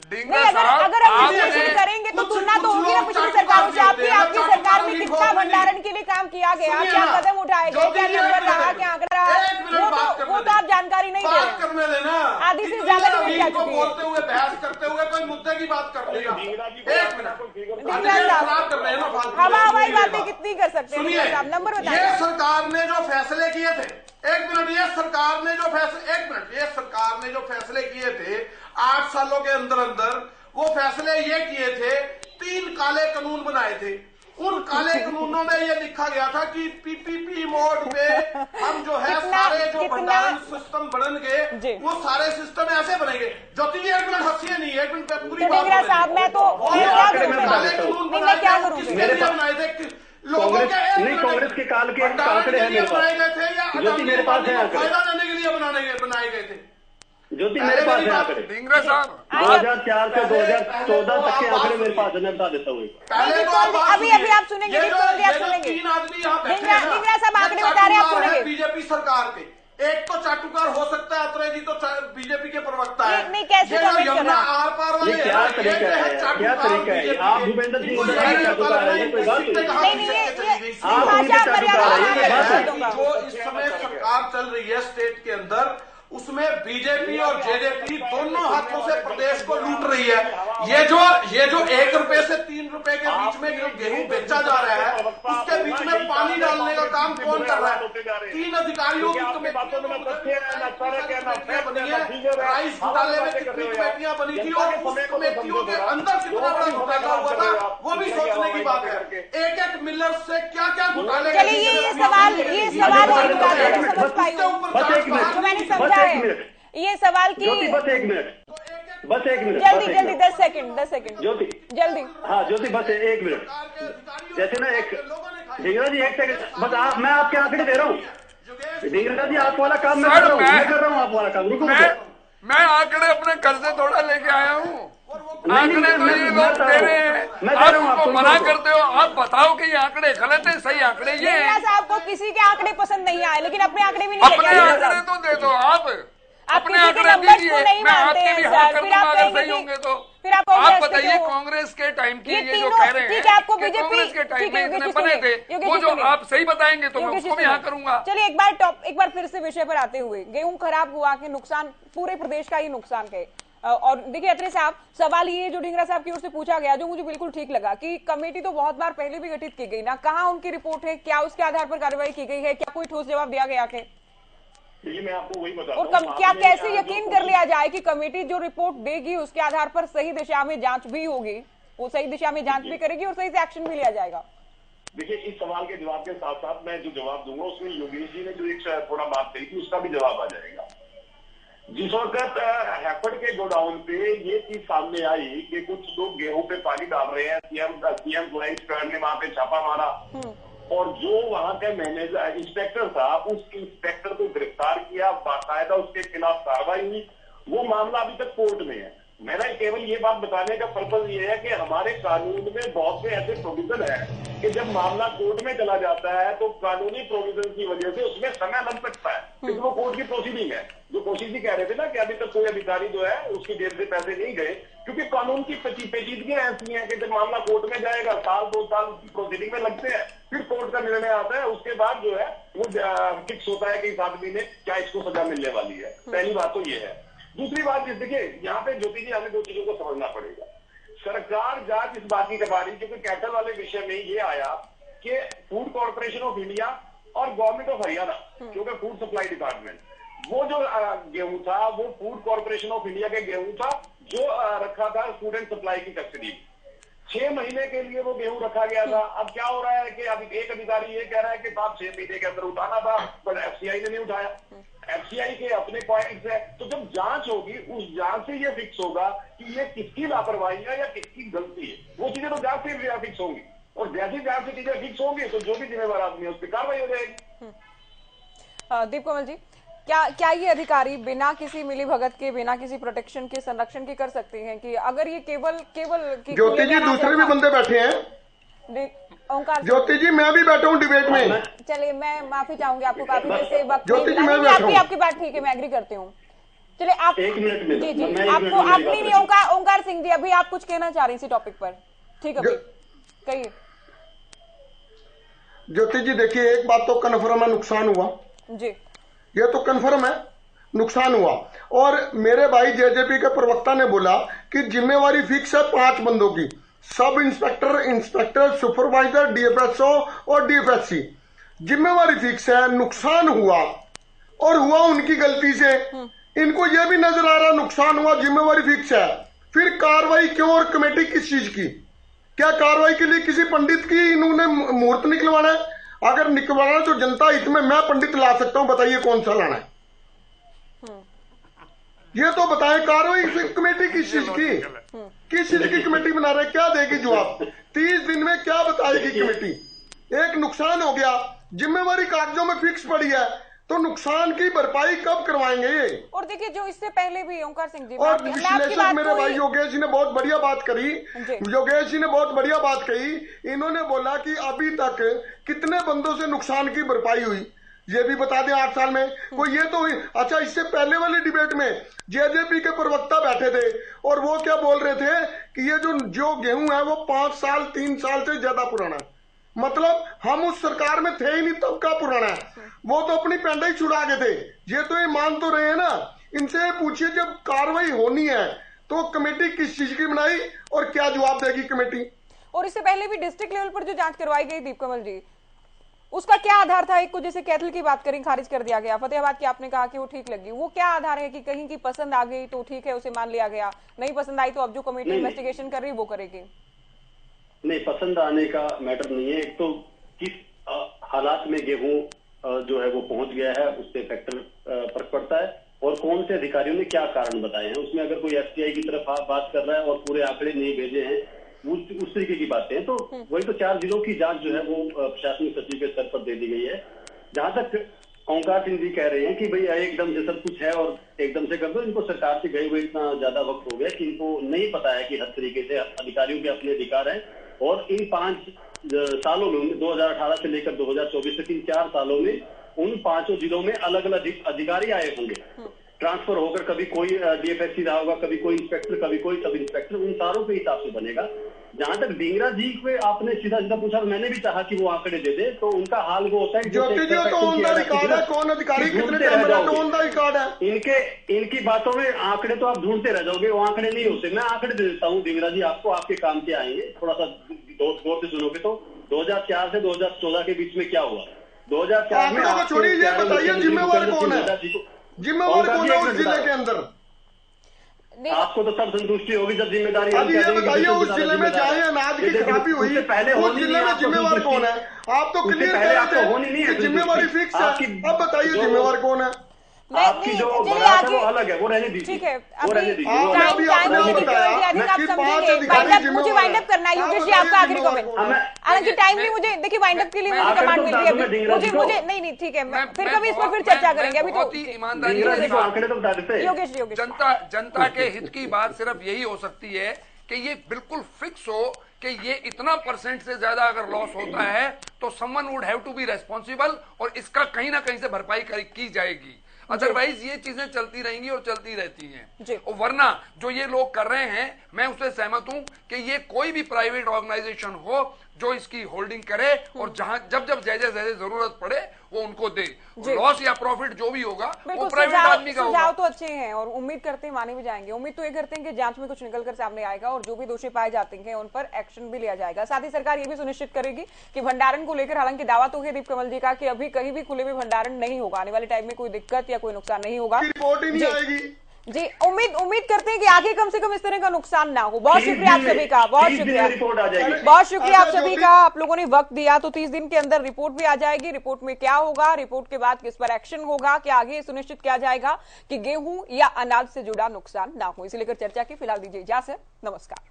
[SPEAKER 1] नहीं, अगर हम विश्लेषण करेंगे तो तुलना तो होगी ना पिछली सरकारों से। आपकी सरकार में कितना भंडारण के लिए काम किया गया, क्या कदम उठाए गए, क्या नंबर रहा, क्या आंकड़ा रहा, वो तो आप जानकारी नहीं दे रहे। आधी से ज्यादा डिबेट जा चुकी है।
[SPEAKER 5] बोलते हुए बहस करते हुए कोई मुद्दे की बात कर लेगा। एक मिनट,
[SPEAKER 1] हवाई बातें कितनी कर सकते हैं? नंबर बताइए।
[SPEAKER 5] ये सरकार ने जो फैसले किए थे, एक मिनट, ये सरकार ने जो फैसले किए थे 8 सालों के अंदर वो फैसले ये किए थे, 3 काले कानून बनाए थे। उन काले कानूनों में ये लिखा गया था कि पीपीपी मोड पे हम जो है सारे जो भंडारण सिस्टम बनेंगे, वो सारे सिस्टम ऐसे बनेंगे। ज्योति जी एक मिनट हंसिए नहीं, एक मिनट पूरी बात
[SPEAKER 1] साहब मैं तो
[SPEAKER 5] काले कानून बनाए थे लोगों के।
[SPEAKER 6] नहीं, कांग्रेस के काल के आंकड़े हैं मेरे
[SPEAKER 5] बनाए गए थे या
[SPEAKER 6] ज्योति मेरे पास है आंकड़े,
[SPEAKER 5] फायदा देने के लिए बनाए गए थे।
[SPEAKER 6] ज्योति मेरे पास है आंकड़े,
[SPEAKER 9] डिंगरा साहब
[SPEAKER 6] 2004 से 2014 तक के आंकड़े मेरे पास है, मैं बता देता हूँ।
[SPEAKER 5] पहले
[SPEAKER 1] अभी आप सुनेंगे,
[SPEAKER 5] 3 आदमी यहाँ
[SPEAKER 1] डिंगरा साहब आंकड़े बता रहे हैं, आप सुनेंगे।
[SPEAKER 5] बीजेपी सरकार के एक तो चाटुकार हो सकता है, अत्रे जी तो बीजेपी के प्रवक्ता है।
[SPEAKER 1] नहीं, कैसे कमेंट करना?
[SPEAKER 5] आर पार वाले
[SPEAKER 6] क्या तरीका है, क्या तरीका है? आप भूपेंद्र सिंह जो इस समय
[SPEAKER 5] सरकार चल रही है स्टेट के अंदर, उसमें बीजेपी और जेजेपी दोनों हाथों से प्रदेश को लूट रही है। ये जो 1 रुपए से 3 रुपए के बीच में जो गेहूं बेचा जा रहा है, उसके बीच में पानी डालने का काम कौन कर रहा है? 3 अधिकारियों की कमेटियां बनी है। राइस घोटाले में कितनी कमेटियां बनी थी और उस कमेटियों के अंदर कितना बड़ा घोटाला हुआ था, वो भी सोचने की बात है। एक मिलर से क्या क्या घोटाले।
[SPEAKER 1] चलिए ये सवाल समझ पाई जो मैंने समझा है, ये सवाल की
[SPEAKER 6] बस एक मिनट
[SPEAKER 1] जल्दी 10 सेकंड
[SPEAKER 6] ज्योति
[SPEAKER 1] जल्दी।
[SPEAKER 6] हाँ ज्योति बस 1 मिनट। जैसे ना एक ढींगरा जी 1 सेकंड बस मैं आपके आंकड़े दे रहा हूँ। ढींगरा जी आप वाला काम मैं कर रहा हूँ आप वाला काम रुको।
[SPEAKER 9] मैं आंकड़े अपने घर से थोड़ा लेके आया हूँ। आंकड़े तो ये लोग दे रहे हैं, आप उनको मना करते हो। आप बताओ कि ये आंकड़े गलत है, सही आंकड़े ये है।
[SPEAKER 1] आपको किसी के आंकड़े पसंद नहीं आए, लेकिन अपने आंकड़े भी नहीं।
[SPEAKER 9] अपने आंकड़े तो दे दो, आप अपने आंकड़े दीजिए, मैं आपके भी हाँ कर दूंगा अगर सही होंगे तो।
[SPEAKER 1] फिर
[SPEAKER 9] आप बताइए कांग्रेस के टाइम की ये जो कह रहे हैं, कांग्रेस के टाइम में इतने बने थे, वो जो आप सही बताएंगे तो मैं उसको भी हाँ करूंगा।
[SPEAKER 1] चलिए एक बार फिर से विषय पर आते हुए, गेहूं खराब हुआ के नुकसान पूरे प्रदेश का ही नुकसान है। और देखिए अत्रे साहब, सवाल ये जो ढींगरा साहब की ओर से पूछा गया, जो मुझे बिल्कुल ठीक लगा कि कमेटी तो बहुत बार पहले भी गठित की गई ना, कहाँ उनकी रिपोर्ट है, क्या उसके आधार पर कार्रवाई की गई है, क्या कोई ठोस जवाब दिया गया है?
[SPEAKER 4] मैं आपको वही बता
[SPEAKER 1] और क्या कैसे यकीन कर लिया जाए कि कमेटी जो रिपोर्ट देगी उसके आधार पर सही दिशा में जांच भी होगी, वो सही दिशा में जांच भी करेगी और सही से एक्शन भी लिया जाएगा?
[SPEAKER 4] देखिए, इस सवाल के जवाब के साथ साथ मैं जो जवाब दूंगा उसमें योगेश जी ने जो एक थोड़ा बात कही थी उसका भी जवाब आ जाएगा। जिस वक्त हैफर्ड के गोडाउन पे ये चीज सामने आई कि कुछ लोग गेहूं पे पानी डाल रहे हैं, सीएम गुलाइस ने वहां पे छापा मारा और जो वहां का मैनेजर इंस्पेक्टर था उस इंस्पेक्टर को गिरफ्तार किया, बाकायदा उसके खिलाफ कार्रवाई हुई। वो मामला अभी तक कोर्ट में है। मेरा केवल ये बात बताने का पर्पज ये है कि हमारे कानून में बहुत से ऐसे प्रोविजन है कि जब मामला कोर्ट में चला जाता है तो कानूनी प्रोविजन की वजह से उसमें समय लग सकता है, क्योंकि वो कोर्ट की प्रोसीडिंग है। जो कोशिश ही कह रहे थे ना कि अभी तक कोई अधिकारी जो है उसकी जेब से पैसे नहीं गए, क्योंकि कानून की पेचीदगियां ऐसी हैं कि जब मामला कोर्ट में जाएगा 1-2 साल उसकी प्रोसीडिंग में लगते हैं, फिर कोर्ट का निर्णय आता है, उसके बाद जो है वो फिक्स होता है कि इस आदमी ने क्या इसको सजा मिलने वाली है। पहली बात तो ये है। दूसरी बात देखिए, यहाँ पे ज्योति जी हमें 2 चीजों को समझना पड़ेगा। सरकार जांच इस बात की करवा रही, क्योंकि कैटल वाले विषय में ये आया कि फूड कॉर्पोरेशन ऑफ इंडिया और गवर्नमेंट ऑफ हरियाणा, क्योंकि फूड सप्लाई डिपार्टमेंट, वो जो गेहूं था वो फूड कॉर्पोरेशन ऑफ इंडिया के गेहूं था जो रखा था फूड एंड सप्लाई की कस्टडी। 6 महीने के लिए वो गेहूं रखा गया था। अब क्या हो रहा है कि अभी एक अधिकारी ये कह रहा है कि साहब 6 महीने के अंदर उठाना था, पर एफसीआई ने नहीं उठाया। एफसीआई के अपने पॉइंट्स है, तो जब जांच होगी उस जांच से ये फिक्स होगा कि ये किसकी लापरवाही है या किसकी गलती है। वो चीजें तो जांच से फिक्स होंगी और जैसी जांच से चीजें फिक्स होंगी तो जो भी जिम्मेवार आदमी है उस पर कार्रवाई हो जाएगी।
[SPEAKER 1] दीप कमल जी, क्या ये अधिकारी बिना किसी मिलीभगत के, बिना किसी प्रोटेक्शन के, संरक्षण के कर सकते हैं कि अगर ये केवल
[SPEAKER 8] ज्योति जी दूसरे भी बंदे बैठे हैं,
[SPEAKER 1] ओंकार
[SPEAKER 8] ज्योति जी मैं भी बैठा हूँ डिबेट में।
[SPEAKER 1] चलिए मैं माफी चाहूंगी, आपको काफी देर से वक्त आपकी बात ठीक है, मैं एग्री करती हूँ। चलिए आप
[SPEAKER 6] 1 मिनट में
[SPEAKER 1] जी आपको आपने नहीं ओंकार सिंह जी अभी आप कुछ कहना चाह रही इसी टॉपिक पर, ठीक है कहिए।
[SPEAKER 8] ज्योति जी देखिए, एक बात तो कन्फर्म है, नुकसान हुआ
[SPEAKER 1] जी,
[SPEAKER 8] ये तो कन्फर्म है, नुकसान हुआ। और मेरे भाई जेजेपी के प्रवक्ता ने बोला कि जिम्मेवारी फिक्स है 5 बंदों की, सब इंस्पेक्टर, सुपरवाइजर, डीएफएसओ और डीएफएससी, जिम्मेवारी फिक्स है। नुकसान हुआ और हुआ उनकी गलती से, इनको यह भी नजर आ रहा नुकसान हुआ, जिम्मेवारी फिक्स है। फिर कार्रवाई क्यों और कमेटी किस चीज की? क्या कार्रवाई के लिए किसी पंडित की इन्होंने मुहूर्त निकलवाना है? अगर निकलवाना तो जनता हित में मैं पंडित ला सकता हूं, बताइए कौन सा लाना है? ये तो बताएं, कार्रवाई कमेटी किस चीज की, किस चीज की कमेटी बना रहे, क्या देगी जवाब? 30 दिन में क्या बताएगी कमेटी? एक नुकसान हो गया, जिम्मेवारी कागजों में फिक्स पड़ी है, तो नुकसान की भरपाई कब करवाएंगे ये?
[SPEAKER 1] और देखिए जो इससे पहले भी ओंकार सिंह जी
[SPEAKER 8] और विश्लेषक मेरे भाई योगेश जी ने बहुत बढ़िया बात करी, योगेश जी ने बहुत बढ़िया बात कही। इन्होंने बोला कि अभी तक कितने बंदों से नुकसान की भरपाई हुई, ये भी बता दें 8 साल में कोई। ये तो अच्छा, इससे पहले वाली डिबेट में जेजेपी के प्रवक्ता बैठे थे और वो क्या बोल रहे थे कि ये जो गेहूं है वो 5 साल 3 साल से ज्यादा पुराना है। मतलब हम उस सरकार में थे ही नहीं, तब का पुराना है। वो तो अपनी पेंडा ही छुड़ा के थे, ये तो ये मान तो रहे हैं ना। इनसे पूछिए जब कार्रवाई होनी है तो कमेटी किस चीज की बनाई और क्या जवाब देगी कमेटी।
[SPEAKER 1] और इससे पहले भी डिस्ट्रिक्ट लेवल पर जो जांच करवाई गई दीप कमल जी, उसका क्या आधार था? एक को जैसे कैथल की बात करें, खारिज कर दिया गया। फतेहाबाद की आपने कहा कि वो ठीक लगी, वो क्या आधार है कि कहीं की पसंद आ गई तो ठीक है, उसे मान लिया गया, नहीं पसंद आई तो अब जो कमेटी इन्वेस्टिगेशन कर रही है वो करेगी?
[SPEAKER 6] नहीं, पसंद आने का मैटर नहीं है। एक तो किस हालात में गेहूं जो है वो पहुंच गया है उससे फैक्टर फर्क पड़ता है, और कौन से अधिकारियों ने क्या कारण बताए हैं। उसमें अगर कोई एफसीआई की तरफ बात कर रहा है और पूरे आंकड़े नहीं भेजे हैं, उस तरीके की बातें हैं, तो वही तो 4 जिलों की जांच जो है वो प्रशासनिक सचिव के स्तर पर दे दी गई है। जहां तक ओंकार सिंह जी कह रहे हैं कि भाई एकदम से सब कुछ है और एकदम से कर दो, इनको सरकार से गए हुए इतना ज्यादा वक्त हो गया कि इनको नहीं पता है कि हर तरीके से अधिकारियों के अपने अधिकार हैं। और इन 5 सालों में 2018 से लेकर 2024 तक इन 4 सालों में उन 5 जिलों में अलग अलग अधिकारी आए होंगे, ट्रांसफर होकर, कभी कोई डीएफएससी रहा होगा, कभी कोई इंस्पेक्टर, कभी कोई सब इंस्पेक्टर, उन सारों के हिसाब से बनेगा। जहां तक डींगरा जी पे आपने सीधा सीधा पूछा, मैंने भी चाहा कि वो आंकड़े दे दे, तो उनका हाल वो होता है
[SPEAKER 8] ज्योति जी तो ऑन द रिकॉर्ड है, कौन अधिकारी कितने टाइम में ऑन द रिकॉर्ड है।
[SPEAKER 6] इनकी बातों में आंकड़े तो आप ढूंढते रह जाओगे, वो आंकड़े नहीं होते। मैं आंकड़े दे देता हूँ डींगरा जी आपको, आपके काम के आएंगे। थोड़ा सा गौर से सुनोगे तो 2004 से 2014 के बीच में क्या हुआ। 2004 में
[SPEAKER 8] आंकड़ों को छोड़िए, ये बताइए जिम्मेवार कौन है, जिम्मेवार कौन है उस जिले के अंदर?
[SPEAKER 6] आपको तो सब संतुष्टि होगी जब जिम्मेदारी।
[SPEAKER 8] अब ये बताइए उस जिले में जहाँ अनाज की खराबी हुई उस जिले में जिम्मेवार कौन है? आप तो क्लियर कह रहे थे जिम्मेवारी फिक्स है, अब बताइए जिम्मेवार कौन है?
[SPEAKER 6] आपकी जो बात है वो अलग है, वो रहने दीजिए,
[SPEAKER 1] ठीक है।
[SPEAKER 6] वो रहने दीजिए।
[SPEAKER 1] मुझे वाइंड अप करना है योगेश जी, आपका आखिरी कमेंट। हालांकि टाइम नहीं, मुझे देखिए वाइंड अप के लिए मुझे कमांड मिल रही है, मुझे नहीं ठीक है, फिर कभी इस पर फिर चर्चा करेंगे। अभी तो
[SPEAKER 9] ईमानदारी
[SPEAKER 1] योगेश
[SPEAKER 9] जनता के हित की बात सिर्फ यही हो सकती है कि ये बिल्कुल फिक्स हो कि ये इतना % से ज्यादा अगर लॉस होता है तो someone would have to be responsible, और इसका कहीं ना कहीं से भरपाई की जाएगी। अदरवाइज ये चीजें चलती रहेंगी और चलती रहती हैं। और वरना जो ये लोग कर रहे हैं, मैं उससे सहमत हूं कि ये कोई भी प्राइवेट ऑर्गेनाइजेशन हो जो इसकी होल्डिंग करे और जहां जब जैसे जरूरत पड़े वो उनको दे। लॉस या प्रॉफिट जो भी होगा वो प्राइवेट आदमी का होगा।
[SPEAKER 1] सुझाव तो अच्छे हैं और उम्मीद करते हैं माने भी जाएंगे। उम्मीद तो ये करते हैं कि जांच में कुछ निकलकर सामने आएगा और जो भी दोषी पाए जाते हैं उन पर एक्शन भी लिया जाएगा। साथ ही सरकार ये भी सुनिश्चित करेगी कि भंडारण को लेकर, हालांकि दावा तो है दीप कमल जी का कि अभी कहीं भी खुले में भंडारण नहीं होगा, आने वाले टाइम में कोई दिक्कत या कोई नुकसान नहीं होगा।
[SPEAKER 8] रिपोर्ट ही नहीं आएगी
[SPEAKER 1] जी। उम्मीद करते हैं कि आगे कम से कम इस तरह का नुकसान ना हो। बहुत शुक्रिया आप सभी का, बहुत शुक्रिया, बहुत शुक्रिया आप सभी का। आप लोगों ने वक्त दिया, तो 30 दिन के अंदर रिपोर्ट भी आ जाएगी। रिपोर्ट में क्या होगा, रिपोर्ट के बाद किस पर एक्शन होगा, क्या आगे सुनिश्चित किया जाएगा कि गेहूं या अनाज से जुड़ा नुकसान ना हो, इसे लेकर चर्चा की। फिलहाल दीजिए इजाजत, नमस्कार।